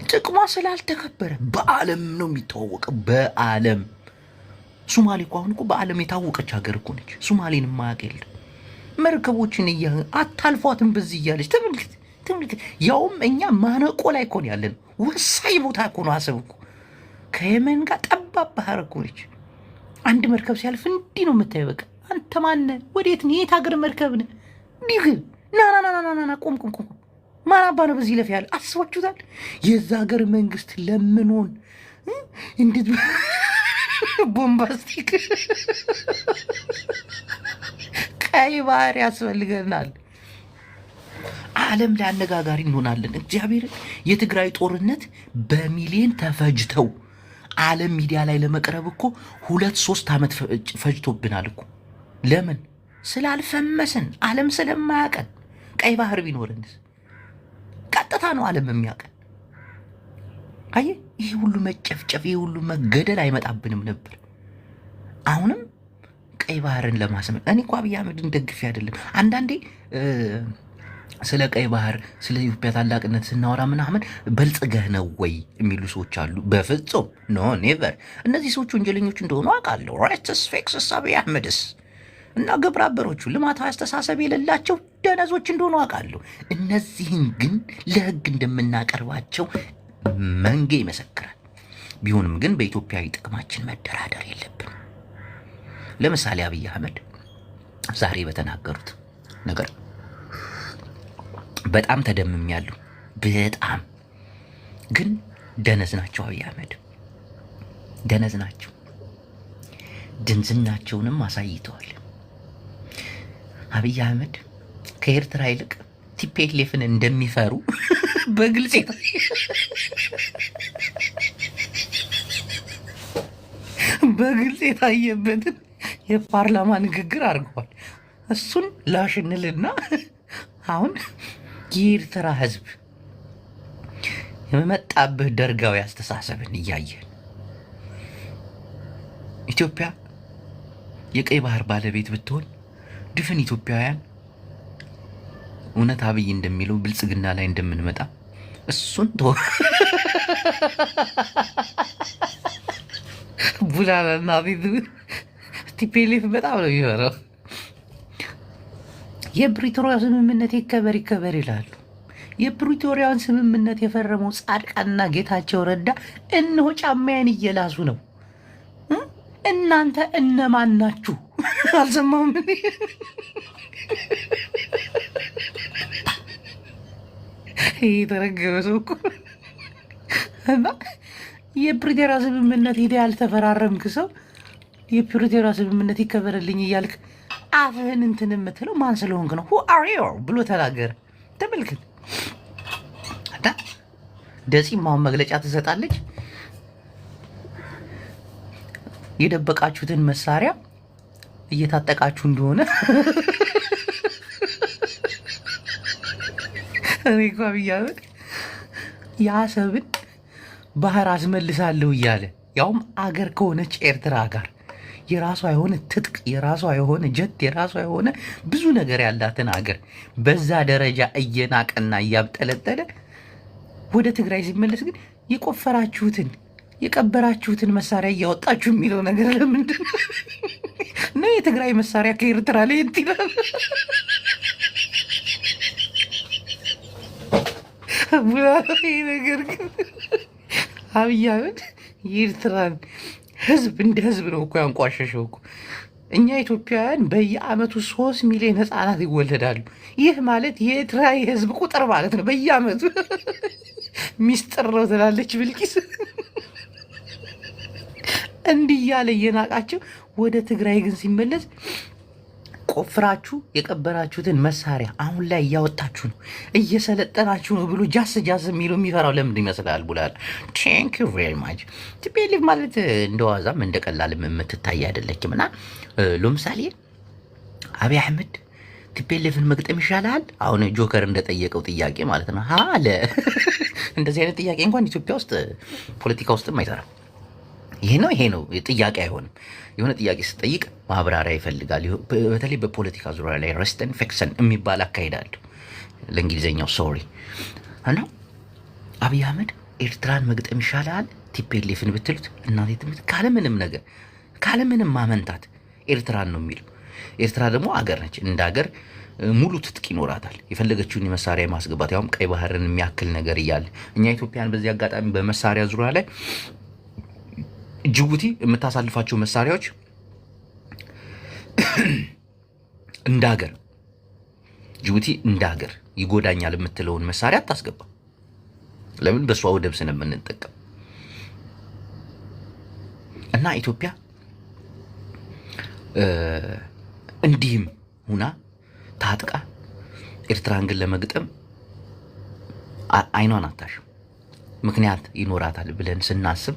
ጥቅሟ ስላልተከበረ። በዓለም ነው የሚታወቀው በዓለም። ሱማሌ እኮ አሁን እኮ በዓለም የታወቀች ሀገር እኮ ነች። ሱማሌን የማያውቅ የለም። መርከቦችን አታልፏትም በዚህ እያለች ተመልክት። ያውም እኛ ማነቆ ላይ እኮ ነው ያለን። ወሳኝ ቦታ እኮ ነው። አሰብ እኮ ከየመን ጋር ጠባብ ባህር እኮ ነች። አንድ መርከብ ሲያልፍ እንዲህ ነው የምታየው። በቃ አንተ ማነህ? ወዴት ነው? የት ሀገር መርከብ ነህ? እንዲህ ግን ና ቆም ማን አባ ነው በዚህ ለፍ ያለ? አስባችሁታል? የዛ ሀገር መንግስት ለምኖን እንዴት ቦምባስቲክ ቀይ ባህር ያስፈልገናል። ዓለም ላይ አነጋጋሪ እንሆናለን። እግዚአብሔር የትግራይ ጦርነት በሚሊዮን ተፈጅተው ዓለም ሚዲያ ላይ ለመቅረብ እኮ 2-3 ዓመት ፈጅቶብናል እኮ። ለምን? ስላልፈመስን፣ ዓለም ስለማያቀን። ቀይ ባህር ቢኖርንስ ቀጥታ ነው ዓለም የሚያቀን። አየህ፣ ይህ ሁሉ መጨፍጨፍ፣ ይህ ሁሉ መገደል አይመጣብንም ነበር። አሁንም ቀይ ባህርን ለማስመን እኔ እኮ አብይ አህመድን ደግፌ አይደለም። አንዳንዴ ስለ ቀይ ባህር ስለ ኢትዮጵያ ታላቅነት ስናወራ ምናምን በልጽገህ ነው ወይ የሚሉ ሰዎች አሉ። በፍጹም ኖ ኔቨር። እነዚህ ሰዎች ወንጀለኞች እንደሆኑ አውቃለሁ። ራይትስ ፌክስስ አብይ አህመድስ እና ግብረ አበሮቹ ልማታዊ አስተሳሰብ የሌላቸው ደነዞች እንደሆኑ አውቃለሁ። እነዚህን ግን ለህግ እንደምናቀርባቸው መንጌ ይመሰክራል። ቢሆንም ግን በኢትዮጵያዊ ጥቅማችን መደራደር የለብን። ለምሳሌ አብይ አህመድ ዛሬ በተናገሩት ነገር በጣም ተደምሜያለሁ። በጣም ግን ደነዝ ናቸው። አብይ አህመድ ደነዝ ናቸው። ድንዝናቸውንም አሳይተዋል። አብይ አህመድ ከኤርትራ ይልቅ ቲፒኤልኤፍን እንደሚፈሩ በግልጽ የታየበትን የፓርላማ ንግግር አድርገዋል። እሱን ላሽንልና አሁን የኤርትራ ህዝብ የመጣብህ ደርጋዊ አስተሳሰብን እያየን ኢትዮጵያ የቀይ ባህር ባለቤት ብትሆን ድፍን ኢትዮጵያውያን እውነት አብይ እንደሚለው ብልጽግና ላይ እንደምንመጣ እሱን ቡላላና አብይ ቲፒኤልኤፍ በጣም ነው የሚፈራው። የፕሪቶሪያ ስምምነት ይከበር ይላሉ። የፕሪቶሪያውን ስምምነት የፈረመው ጻድቃንና ጌታቸው ረዳ እነሆ ጫማዬን እየላሱ ነው። እናንተ እነማን ናችሁ? አልሰማሁም። ይህ የተረገመ ሰው እኮ እና የፕሪቶሪያ ስምምነት ሄደህ ያልተፈራረምክ ሰው የፕሪቶሪያ ስምምነት ይከበርልኝ እያልክ አፍህን እንትን የምትለው ማን ስለሆንክ ነው? ሁ አር ዩ ብሎ ተናገረ። ተመልክት። ደፂም አሁን መግለጫ ትሰጣለች። የደበቃችሁትን መሳሪያ እየታጠቃችሁ እንደሆነ እኔ እኮ አብይ አህመድ የአሰብን ባህር አስመልሳለሁ እያለ ያውም አገር ከሆነች ኤርትራ ጋር የራሷ የሆነ ትጥቅ፣ የራሷ የሆነ ጀት፣ የራሷ የሆነ ብዙ ነገር ያላትን አገር በዛ ደረጃ እየናቀና እያብጠለጠለ ወደ ትግራይ ሲመለስ ግን የቆፈራችሁትን የቀበራችሁትን መሳሪያ እያወጣችሁ የሚለው ነገር ለምንድን ነው? የትግራይ መሳሪያ ከኤርትራ ላይ ይላል። ይህ ነገር ግን አብይ አህመድ የኤርትራን ህዝብ እንደ ህዝብ ነው እኮ ያንቋሸሸው እኮ። እኛ ኢትዮጵያውያን በየአመቱ 3 ሚሊዮን ህፃናት ይወለዳሉ። ይህ ማለት የኤርትራ የህዝብ ቁጥር ማለት ነው በየአመቱ። ሚስጥር ነው ትላለች ብልቂስ። እንዲህ እያለ እየናቃቸው ወደ ትግራይ ግን ሲመለስ ቆፍራችሁ የቀበራችሁትን መሳሪያ አሁን ላይ እያወጣችሁ ነው፣ እየሰለጠናችሁ ነው ብሎ ጃስ የሚለው የሚፈራው ለምንድን ይመስላል? ቡላል ቴንክ ዩ ቬሪ ማች። ቲፒኤልኤፍ ማለት እንደ ዋዛም እንደ ቀላልም የምትታይ አይደለችም። እና ለምሳሌ አብይ አህመድ ቲፒኤልኤፍን መግጠም ይሻላል አሁን ጆከር እንደጠየቀው ጥያቄ ማለት ነው አለ። እንደዚህ አይነት ጥያቄ እንኳን ኢትዮጵያ ውስጥ ፖለቲካ ውስጥም አይሰራም። ይሄ ነው ጥያቄ አይሆንም። የሆነ ጥያቄ ስጠይቅ ማብራሪያ ይፈልጋል። በተለይ በፖለቲካ ዙሪያ ላይ ረስተን ፌክሰን የሚባል አካሄዳለሁ ለእንግሊዝኛው ሶሪ። እና አብይ አህመድ ኤርትራን መግጠም ይሻላል ቲፒኤልኤፍን ብትሉት እናቴ ትምህርት ካለምንም ነገር ካለምንም ማመንታት ኤርትራን ነው የሚለው። ኤርትራ ደግሞ አገር ነች። እንደ አገር ሙሉ ትጥቅ ይኖራታል። የፈለገችውን የመሳሪያ ማስገባት ያውም ቀይ ባህርን የሚያክል ነገር እያለ እኛ ኢትዮጵያን በዚህ አጋጣሚ በመሳሪያ ዙሪያ ላይ ጅቡቲ የምታሳልፋቸው መሳሪያዎች እንደ ሀገር ጅቡቲ እንደ ሀገር ይጎዳኛል የምትለውን መሳሪያ አታስገባ። ለምን? በእሷ ወደብ ስለምንጠቀም እና ኢትዮጵያ እንዲህም ሁና ታጥቃ ኤርትራን ግን ለመግጠም አይኗን አታሽም። ምክንያት ይኖራታል ብለን ስናስብ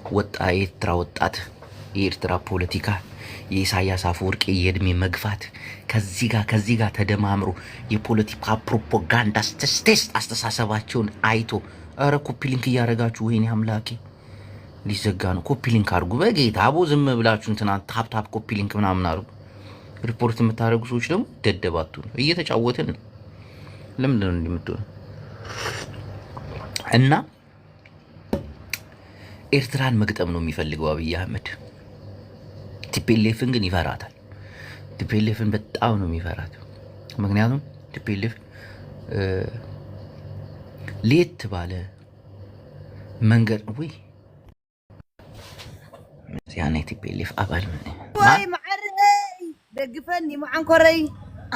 የኤርትራ ወጣት የኤርትራ ፖለቲካ የኢሳያስ አፈወርቂ የእድሜ መግፋት ከዚህ ጋር ተደማምሮ የፖለቲካ ፕሮፓጋንዳ ቴስት አስተሳሰባቸውን አይቶ ኧረ ኮፒ ሊንክ እያደረጋችሁ ወይኔ አምላኬ ሊዘጋ ነው። ኮፒ ሊንክ አድርጉ በጌታ አቦ። ዝም ብላችሁ እንትና ታፕ ኮፒ ሊንክ ምናምን አድርጉ። ሪፖርት የምታደርጉ ሰዎች ደግሞ ደደባቱ ነው። እየተጫወትን ነው። ለምንድን ነው እንደምትሆነው? እና ኤርትራን መግጠም ነው የሚፈልገው አብይ አህመድ። ቲፒኤልኤፍን ግን ይፈራታል። ቲፒኤልኤፍን በጣም ነው የሚፈራት። ምክንያቱም ቲፒኤልኤፍ ሌት ባለ መንገድ ወይ ያኔ ቲፒኤልኤፍ አባል ወይ ማዕረይ ደግፈኒ ማዓንኮረይ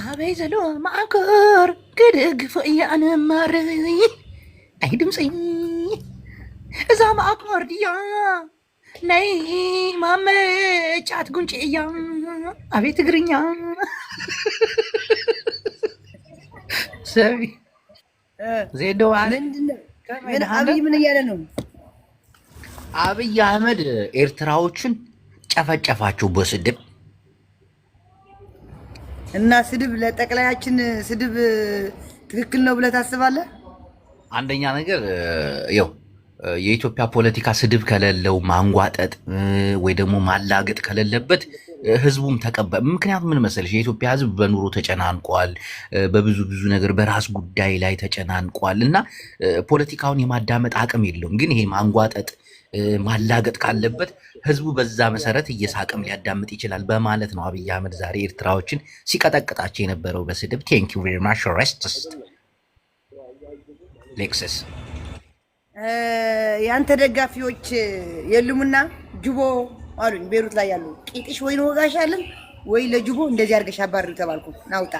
አበይ ዘሎ ማዓንኮር ክደግፎ እያ ኣነ ማረይ አይ ድምፂ እዛ ማዓንኮር ድያ ናይ ማመጫት ጉንጭ እያ አቤት ትግርኛ ሰቢ ዜዶ ምን አብይ ምን እያለ ነው? አብይ አህመድ ኤርትራዎችን ጨፈጨፋቸው በስድብ እና ስድብ ለጠቅላያችን ስድብ ትክክል ነው ብለህ ታስባለህ? አንደኛ ነገር ያው የኢትዮጵያ ፖለቲካ ስድብ ከሌለው ማንጓጠጥ ወይ ደግሞ ማላገጥ ከሌለበት ህዝቡም ተቀበል። ምክንያቱም ምን መሰለሽ የኢትዮጵያ ህዝብ በኑሮ ተጨናንቋል፣ በብዙ ነገር በራስ ጉዳይ ላይ ተጨናንቋል እና ፖለቲካውን የማዳመጥ አቅም የለውም። ግን ይሄ ማንጓጠጥ ማላገጥ ካለበት ህዝቡ በዛ መሰረት እየሳቅም ሊያዳምጥ ይችላል በማለት ነው አብይ አህመድ ዛሬ ኤርትራዎችን ሲቀጠቅጣቸው የነበረው በስድብ። ቴንክ ዩ ቬሪ ማች ሬስትስ ሌክሰስ የአንተ ደጋፊዎች የሉምና ጅቦ አሉኝ ቤሩት ላይ ያሉ ቂጥሽ ወይ ነው ወጋሻለን ወይ ለጅቦ እንደዚህ አድርገሽ አባር ተባልኩ ናውጣ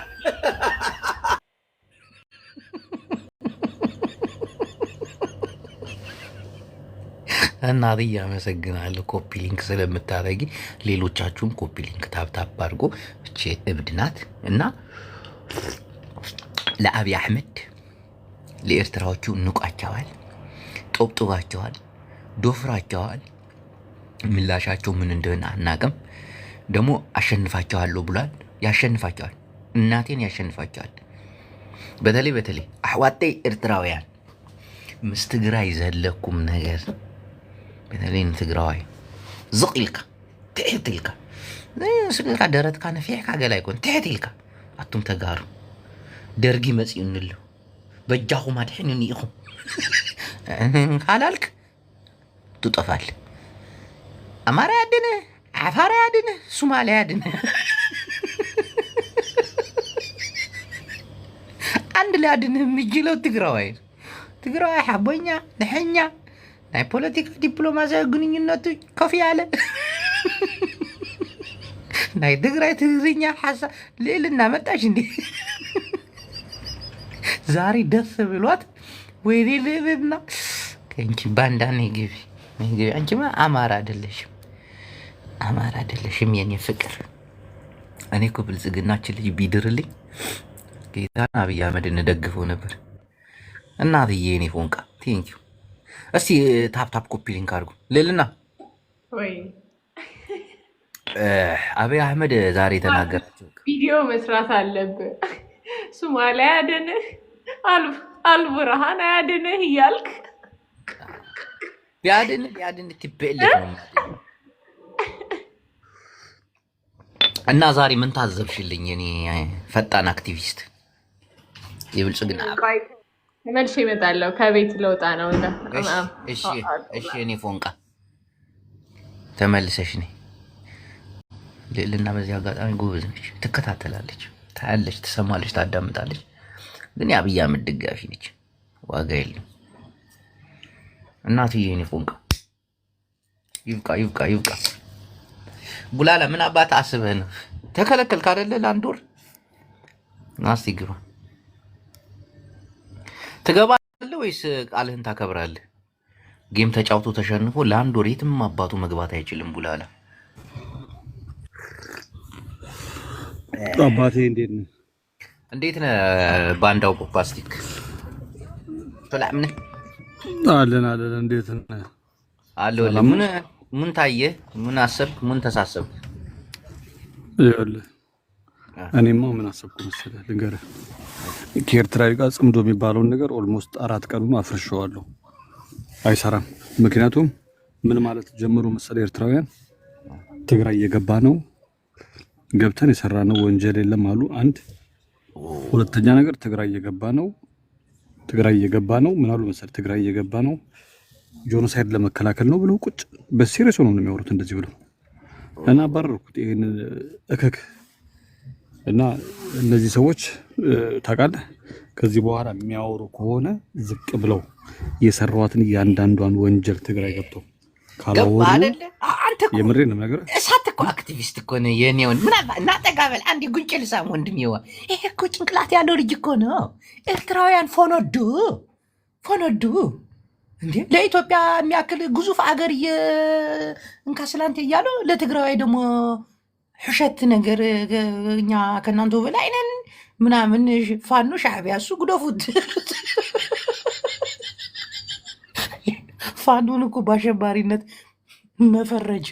እናት አመሰግናለሁ ኮፒ ሊንክ ስለምታደርጊ። ሌሎቻችሁም ኮፒ ሊንክ ታፕ አድርጎ እቺ እብድ ናት እና ለአብይ አህመድ ለኤርትራዎቹ ንቋቸዋል፣ ጦብጥባቸዋል፣ ዶፍራቸዋል። ምላሻቸው ምን እንደሆነ አናቅም። ደግሞ አሸንፋቸዋለሁ ብሏል። ያሸንፋቸዋል፣ እናቴን ያሸንፋቸዋል። በተለይ አህዋተይ ኤርትራውያን ምስ ትግራይ ዘለኩም ነገር በተለይ ትግራዋይ ዝቕኢልካ ትሕት ኢልካ ስልካ ደረትካ ነፊሕካ ገላ ይኮን ትሕት ኢልካ ኣቱም ተጋሩ ደርጊ መፂኡ እንሎ በጃኹም ኣድሕኑኒ ኢኹም ካላልክ ትጠፋል። ኣማራ ያድነ፣ ዓፋራ ያድነ፣ ሶማሊያ ያድነ አንድ ላይ አድነ የሚችለው ትግራዋይ ሓቦኛ፣ ድሕኛ፣ ናይ ፖለቲካ ዲፕሎማሲያዊ ግንኙነቱ ከፍ ያለ ናይ ትግራይ ትግርኛ ሓሳብ ልዕልና መጣሽ እንዴ ዛሬ ደስ ብሏት ወይኔ ልዕልና ከንቺ ባንዳ ነይ ግቢ አንቺማ አማራ አይደለሽም የኔ ፍቅር እኔ እኮ ብልጽግናችን ልጅ ቢድርልኝ ጌታን አብይ አህመድ እንደግፈው ነበር እናትዬ የኔ ፎንቃ ቴንኪው እስቲ ታፕ ኮፒ ሊንክ አድርጉ ልዕልና ወይ አብይ አህመድ ዛሬ ተናገራቸው ቪዲዮ መስራት አለብህ ሶማሊያ ያደነህ አልቡርሃን ያደነህ እያልክ ቢያድን ትበልጥ ነው እና ዛሬ ምን ታዘብሽልኝ እኔ ፈጣን አክቲቪስት የብልጽግና መልሼ እመጣለሁ ከቤት ለውጣ ነው እና እሺ እኔ ፎንቃ ተመልሰሽ ነኝ ልዕልና በዚህ አጋጣሚ ጎበዝ ነች ትከታተላለች ታያለች ትሰማለች ታዳምጣለች ግን የአብይ አህመድ ደጋፊ ነች ዋጋ የለም እናትዬ እኔ ፎንቃ ይብቃ ቡላላ ምን አባት አስበህ ነው ተከለከልክ አይደለ ለአንድ ወር ናስቲ ግባ ትገባለህ ወይስ ቃልህን ታከብራለህ ጌም ተጫውቶ ተሸንፎ ለአንድ ወር የትም አባቱ መግባት አይችልም ቡላላ አባቴ እንዴት ነህ ባንዳው ፖፓስቲክ ሰላም ነህ አለን እንዴት ነህ አለው ምን ታየህ ምን አሰብክ ምን ተሳሰብክ ይኸውልህ እኔማ ምን አሰብኩ መሰለህ ልንገርህ ከኤርትራዊ ጋር ጽምዶ የሚባለውን ነገር ኦልሞስት 4 ቀኑን አፍርሼዋለሁ አይሰራም ምክንያቱም ምን ማለት ጀምሮ መሰለህ ኤርትራውያን ትግራይ እየገባ ነው ገብተን የሰራነው ወንጀል የለም አሉ አንድ ሁለተኛ ነገር ትግራይ እየገባ ነው ምን አሉ መሰለህ ትግራይ እየገባ ነው ጆኖሳይድ ለመከላከል ነው ብለው ቁጭ በሲሪየስ ሆነው ነው የሚያወሩት እንደዚህ ብለው እና ባረርኩት ይሄን እከክ እና እነዚህ ሰዎች ታውቃለህ ከዚህ በኋላ የሚያወሩ ከሆነ ዝቅ ብለው የሰራዋትን ያንዳንዷን ወንጀል ትግራይ ገብተው ካላወሩ አንተ እኮ የምሬን ነው ነገር እሳት እኮ አክቲቪስት እኮ ነው የኔውን ምናልባት እናጠጋበል አንድ ጉንጭ ልሳም ወንድም ይዋ ይሄ እኮ ጭንቅላት ያለው ልጅ እኮ ነው ኤርትራውያን ፎኖዱ እንዴ ለኢትዮጵያ የሚያክል ግዙፍ አገር እንካስላንት እያሉ ለትግራይ ደግሞ ሕሸት ነገር እኛ ከእናንተ በላይ ነን ምናምን ፋኖ ሻዕቢያ እሱ ጉደፉት ፋኖን እኮ በአሸባሪነት መፈረጅ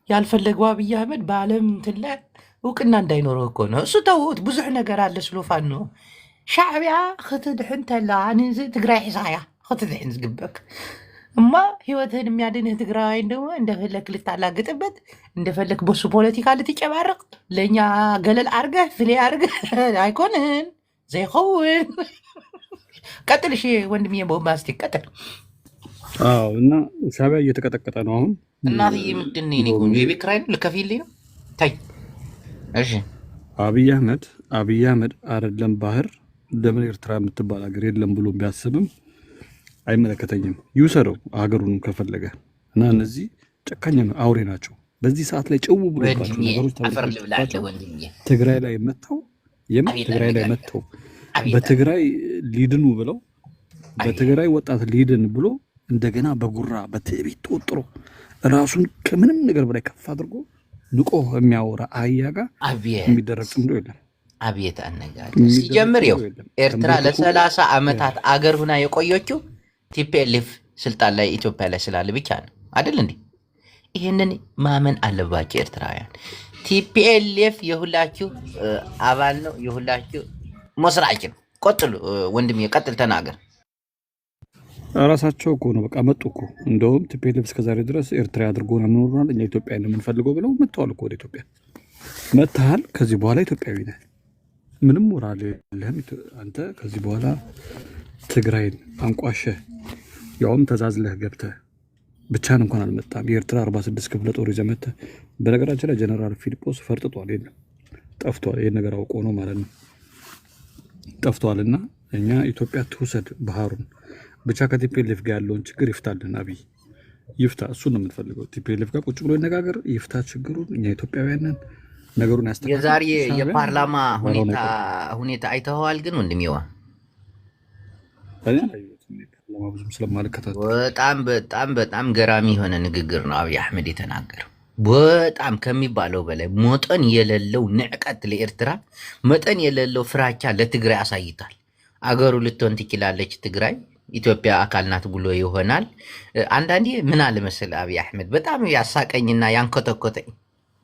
ያልፈለገው አብይ አህመድ በዓለም እንትን ላይ እውቅና እንዳይኖረው እኮ ነው እሱ ተውት ብዙሕ ነገር አለ ስለ ፋኖ ሻዕቢያ ክትድሕን ተላ ትግራይ ሒሳያ ክትድሕን ዝግበክ እማ ህይወትህን የሚያድንህ ትግራይ ደግሞ እንደፈለክ ልታላግጥበት እንደፈለክ በሱ ፖለቲካ ልትጨባርቅ ለእኛ ገለል አርገህ ፍሌ አርገህ አይኮንን ዘይኸውን ቀጥል እሺ ወንድሜ ቦምባስቲክ ቀጥል እና ሻዕቢያ እየተቀጠቀጠ ነው አሁን እናትዬ ምንድን ነው የኔ ቆንጆ የቤት ኪራይ ነው ልከፊልኝ ነው ታይ እሺ አብይ አህመድ አይደለም ባህር ለምን ኤርትራ የምትባል ሀገር የለም ብሎ ቢያስብም አይመለከተኝም ይውሰደው ሀገሩን ከፈለገ እና እነዚህ ጨካኝ አውሬ ናቸው በዚህ ሰዓት ላይ ጭው ብሎባቸው ነገሮች ትግራይ ላይ መጥተው በትግራይ ሊድኑ ብለው በትግራይ ወጣት ሊድን ብሎ እንደገና በጉራ በትዕቢት ተወጥሮ ራሱን ከምንም ነገር በላይ ከፍ አድርጎ ንቆ የሚያወራ አህያ ጋር የሚደረግ ጽምዶ የለም አብየት አነጋገር ሲጀምር ይኸው ኤርትራ ለ30 ዓመታት አገር ሁና የቆየችው ቲፒኤልኤፍ ስልጣን ላይ ኢትዮጵያ ላይ ስላለ ብቻ ነው አይደል እንዴ ይሄንን ማመን አለባቸው ኤርትራውያን ቲፒኤልኤፍ የሁላችሁ አባል ነው የሁላችሁ መስራች ነው ቀጥሉ ወንድሜ ቀጥል ተናገር ራሳቸው እኮ ነው በቃ መጡ እኮ እንደውም ቲፒኤልኤፍ እስከዛሬ ድረስ ኤርትራ አድርጎና ምንወራል እኛ ኢትዮጵያ ነው የምንፈልገው ብለው መጥተዋል እኮ ወደ ኢትዮጵያ መጥተሃል ከዚህ በኋላ ኢትዮጵያዊ ነህ ምንም ሞራል የለህም አንተ ከዚህ በኋላ ትግራይን አንቋሸህ ያውም ተዛዝለህ ገብተህ ብቻህን እንኳን አልመጣም የኤርትራ 46 ክፍለ ጦር ይዘህ መጥተህ በነገራችን ላይ ጀነራል ፊሊጶስ ፈርጥጧል የለም ጠፍቷል ይሄን ነገር አውቆ ነው ማለት ነው ጠፍቷልና እኛ ኢትዮጵያ ትውሰድ ባህሩን ብቻ ከቲፒኤልኤፍ ጋር ያለውን ችግር ይፍታልን። አብይ ይፍታ። እሱን ነው የምንፈልገው። ቲፒኤልኤፍ ጋር ቁጭ ብሎ ይነጋገር፣ ይፍታ ችግሩን። እኛ ኢትዮጵያውያንን ነገሩን ያስተካክል። የዛሬ የፓርላማ ሁኔታ አይተኸዋል? ግን ወንድሜዋ ብዙም ስለማልከታተል በጣም ገራሚ የሆነ ንግግር ነው አብይ አሕመድ የተናገረው። በጣም ከሚባለው በላይ መጠን የሌለው ንዕቀት ለኤርትራ፣ መጠን የሌለው ፍራቻ ለትግራይ አሳይቷል። አገሩ ልትሆን ትችላለች ትግራይ ኢትዮጵያ አካል ናት ብሎ ይሆናል። አንዳንዴ ምን አለ መሰለህ አብይ አሕመድ በጣም ያሳቀኝና ያንኮተኮተኝ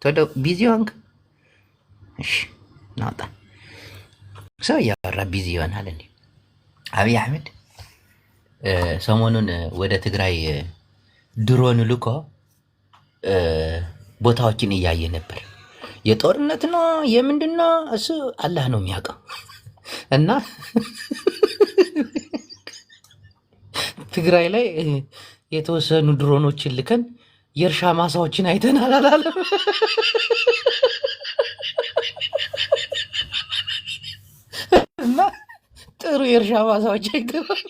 ቶሎ ቢዚ ሆንክ። እሺ ናውጣ ሰው እያወራ ቢዚ ይሆናል እንዴ? አብይ አሕመድ ሰሞኑን ወደ ትግራይ ድሮን ልኮ ቦታዎችን እያየ ነበር። የጦርነት ነው የምንድን ነው እሱ አላህ ነው የሚያውቀው። እና ትግራይ ላይ የተወሰኑ ድሮኖችን ልከን የእርሻ ማሳዎችን አይተናል አላለም? እና ጥሩ የእርሻ ማሳዎች አይተናል።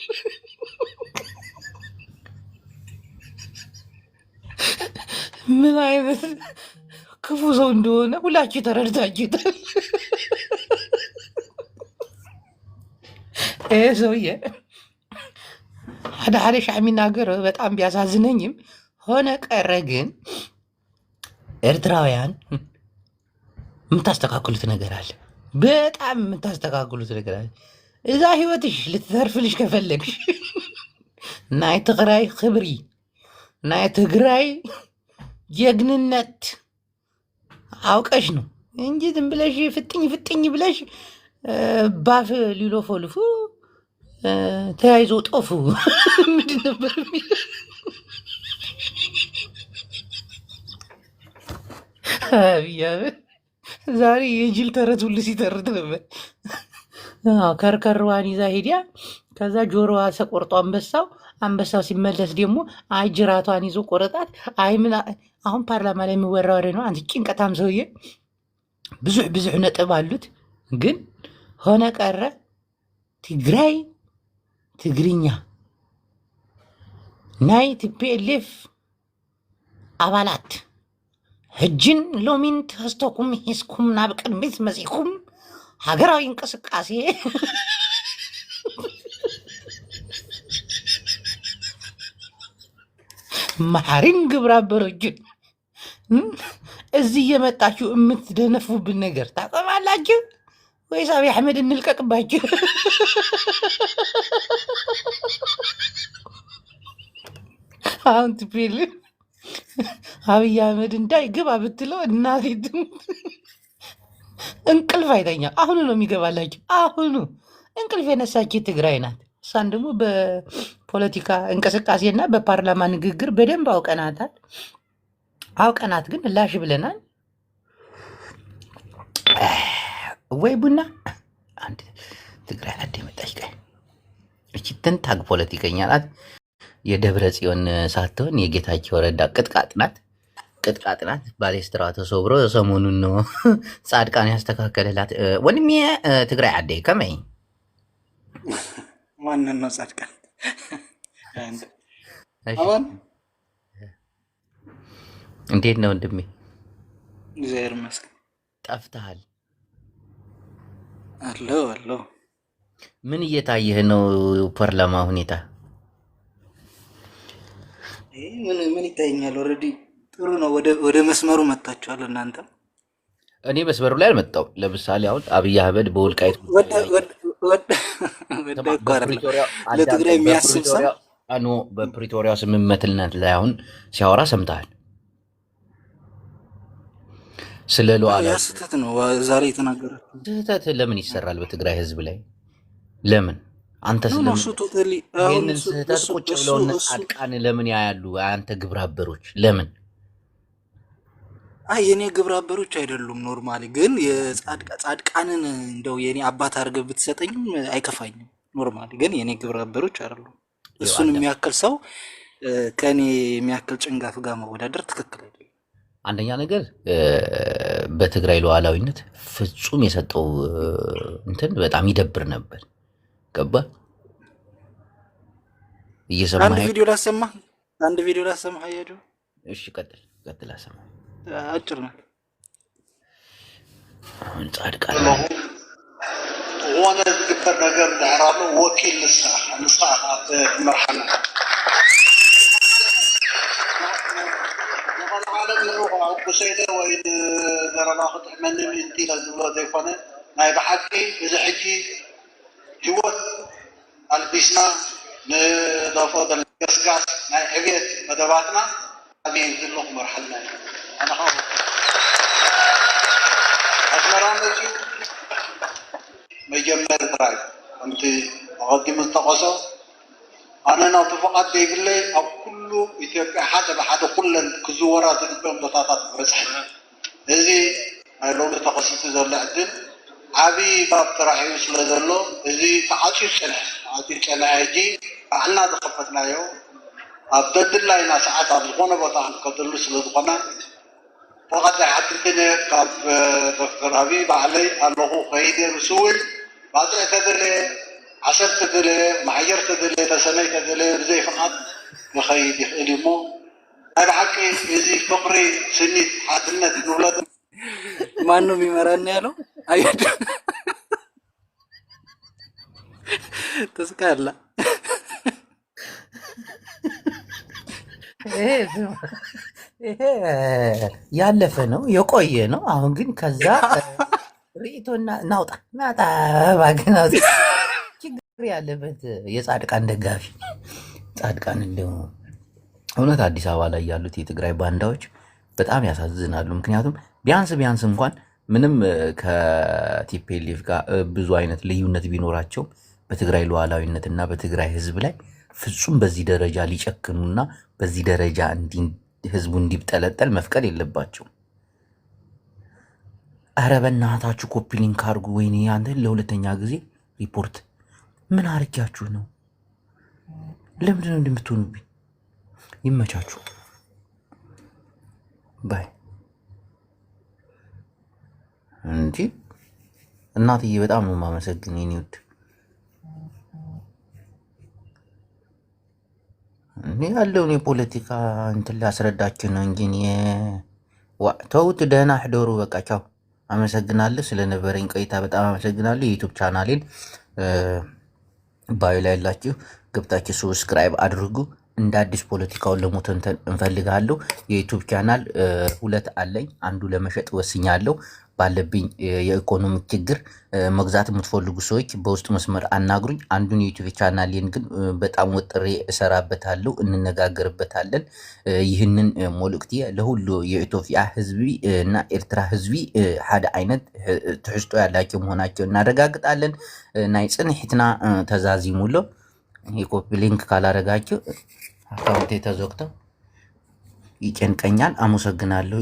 ምን አይነት ክፉ ሰው እንደሆነ ሁላችሁ ተረድታችሁታል። ይሄ ሰውዬ ሓደ ሻዕ የሚናገር በጣም ቢያሳዝነኝም ሆነ ቀረ ግን ኤርትራውያን የምታስተካክሉት ነገር አለ። በጣም የምታስተካክሉት ነገር አለ። እዛ ህይወትሽ ልትተርፍልሽ ከፈለግሽ ናይ ትግራይ ክብሪ ናይ ትግራይ ጀግንነት አውቀሽ ነው እንጂ ዝም ብለሽ ፍጥኝ ብለሽ ባፍ ሊሎፎልፉ ተያይዞ ጦፉ ምንድን ነበር ዛሬ የጅል ተረት ሁሉ ሲተርት ነበር። ከርከሯን ይዛ ሄዲያ ከዛ ጆሮዋ ተቆርጦ አንበሳው ሲመለስ ደግሞ አይ ጅራቷን ይዞ ቆረጣት። አይ ምን አሁን ፓርላማ ላይ የሚወራ ወሬ ነው። አንተ ጭንቀታም ሰውዬ ብዙ ነጥብ አሉት። ግን ሆነ ቀረ ትግራይ ትግርኛ ናይ ቲፒኤልኤፍ አባላት ሕጅን ሎሚን ተስተኩም ሂስኩም ናብ ቅድሚት መጺኩም ሃገራዊ እንቅስቃሴ ማሐሪን ግብረ አበሮችን እዚህ የመጣችሁ የምትደነፉብን ነገር ታቆማላችሁ ወይስ አብይ አሕመድ እንልቀቅባችሁ? አሁን ትፒኤልኤፍ አብይ አሕመድ እንዳይገባ ብትለው እናቴ እንቅልፍ አይተኛ። አሁኑ ነው የሚገባላችሁ። አሁኑ እንቅልፍ የነሳች ትግራይ ናት። እሷን ደግሞ በፖለቲካ እንቅስቃሴና በፓርላማ ንግግር በደንብ አውቀናት ግን ላሽ ብለናል። ወይ ቡና አንድ ትግራይ አደ መጣች። ቀይ እቺ ትንታግ ፖለቲከኛ ናት። የደብረ ጽዮን ሳትሆን የጌታቸው ረዳ ቅጥቃጥ ናት። ባሌስትራ ተሰብሮ ሰሞኑን ነው ጻድቃን ያስተካከለላት። ወንድሜ ትግራይ አደ ከመይ ማንን ነው ጻድቃን? እንዴት ነው ወንድሜ? እግዚአብሔር ይመስገን። ጠፍተሃል። አለው ምን እየታየህ ነው? ፓርላማ ሁኔታ ምን ይታየኛል? ኦልሬዲ ጥሩ ነው። ወደ መስመሩ መጣችኋል እናንተ። እኔ መስመሩ ላይ አልመጣሁም። ለምሳሌ አሁን አብይ አሕመድ በወልቃይት ለትግራይ የሚያስብ ሰው በፕሪቶሪያ ስምምነት ላይ አሁን ሲያወራ ሰምተሃል። ስለ ሉዓላዊነት ስህተት ነው ዛሬ የተናገረ። ስህተት ለምን ይሰራል በትግራይ ህዝብ ላይ? ለምን አንተ ይህንን ስህተት ቁጭ ብለው ጻድቃን ለምን ያያሉ? አንተ ግብረ አበሮች ለምን? የኔ ግብረ አበሮች አይደሉም። ኖርማሊ ግን ጻድቃንን እንደው የኔ አባት አድርገህ ብትሰጠኝም አይከፋኝም። ኖርማሊ ግን የኔ ግብረ አበሮች አይደሉም። እሱን የሚያክል ሰው ከኔ የሚያክል ጭንጋፍ ጋር መወዳደር ትክክል አይደለም። አንደኛ ነገር በትግራይ ሉዓላዊነት ፍጹም የሰጠው እንትን በጣም ይደብር ነበር። ገባ እየሰማኸኝ? አንድ ቪዲዮ ላሰማህ አያጁ። እሺ ቀጥል አሰማ። አጭር ነው። አሁን ጻድቃን وانا ذكر نجار العرب وكيل للساعة مرحلة العالم اللغة بسيطة وإن نرى ناخذ من انتي لازم ضيفنا ناي بحكي إذا حكي جوات البسنا نضافة القصقاص ناي حبيت مدباتنا هذه ذلوه مرحلة أنا خاطر أسمران شيء مجمّر تراي أنت أقدم التقصى أنا ناتفقد يقولي أو كله يتبع حدا بحدا كل كزورات اليوم بطاطا برسح هذه لو تقصيت زول عدل عبي باب تراحي وصل زلوا هذه تعاطي سنة هيجي عنا دخفتنا يوم أبدل الله ناس عاد الغنى بطاطا كدلوا سلطنا فقد حدثنا كاب دكتور حبيب علي الله خير رسول بعد كذا عشر كذا محير كذا تسني كذا زي فقط مخيد يخليمو هذا حكي يزيد فقري سني حدنا نولد ما إنه بمرنا له أيد تذكر لا ይሄ ያለፈ ነው የቆየ ነው። አሁን ግን ከዛ ሪቶና ናውጣ ባገናት ችግር ያለበት የጻድቃን ደጋፊ ጻድቃን እንደው እውነት አዲስ አበባ ላይ ያሉት የትግራይ ባንዳዎች በጣም ያሳዝናሉ። ምክንያቱም ቢያንስ እንኳን ምንም ከቲፒኤልኤፍ ጋር ብዙ አይነት ልዩነት ቢኖራቸው በትግራይ ሉዓላዊነትና በትግራይ ሕዝብ ላይ ፍጹም በዚህ ደረጃ ሊጨክኑና በዚህ ደረጃ ህዝቡ እንዲጠለጠል መፍቀድ የለባቸው። አረ በእናታችሁ ኮፒ ሊንክ አድርጉ። ወይኔ አንተን ለሁለተኛ ጊዜ ሪፖርት ምን አርጃችሁ ነው? ለምንድን ነው እንደምትሆኑብኝ? ይመቻችሁ ባይ እንጂ እናትዬ በጣም ነው የማመሰግን የኔ ውድ። እኔ ያለውን የፖለቲካ እንትን ላስረዳችሁ ነው እንጂ ተውት። ደህና አሕደሩ። በቃ ቻው። አመሰግናለሁ ስለነበረኝ ቆይታ በጣም አመሰግናለሁ። የዩቱብ ቻናሌን ባዮ ላይ ያላችሁ ገብታችሁ ሰብስክራይብ አድርጉ። እንደ አዲስ ፖለቲካውን ለመተንተን እንፈልጋለሁ። የዩቱብ ቻናል 2 አለኝ። አንዱ ለመሸጥ ወስኛለሁ። ባለብኝ የኢኮኖሚ ችግር መግዛት የምትፈልጉ ሰዎች በውስጥ መስመር አናግሩኝ። አንዱን የዩቲዩብ ቻናሌን ግን በጣም ወጥሬ እሰራበታለሁ፣ እንነጋገርበታለን። ይህንን መልእክቴ ለሁሉ የኢትዮጵያ ህዝቢ እና ኤርትራ ህዝቢ ሓደ አይነት ትሕዝቶ ያላቸው መሆናቸው እናረጋግጣለን። ናይ ጽንሕትና ተዛዚሙሎ የኮፒ ሊንክ ካላረጋቸው አካውንቴ ተዘግተው ይጨንቀኛል። አመሰግናለሁ።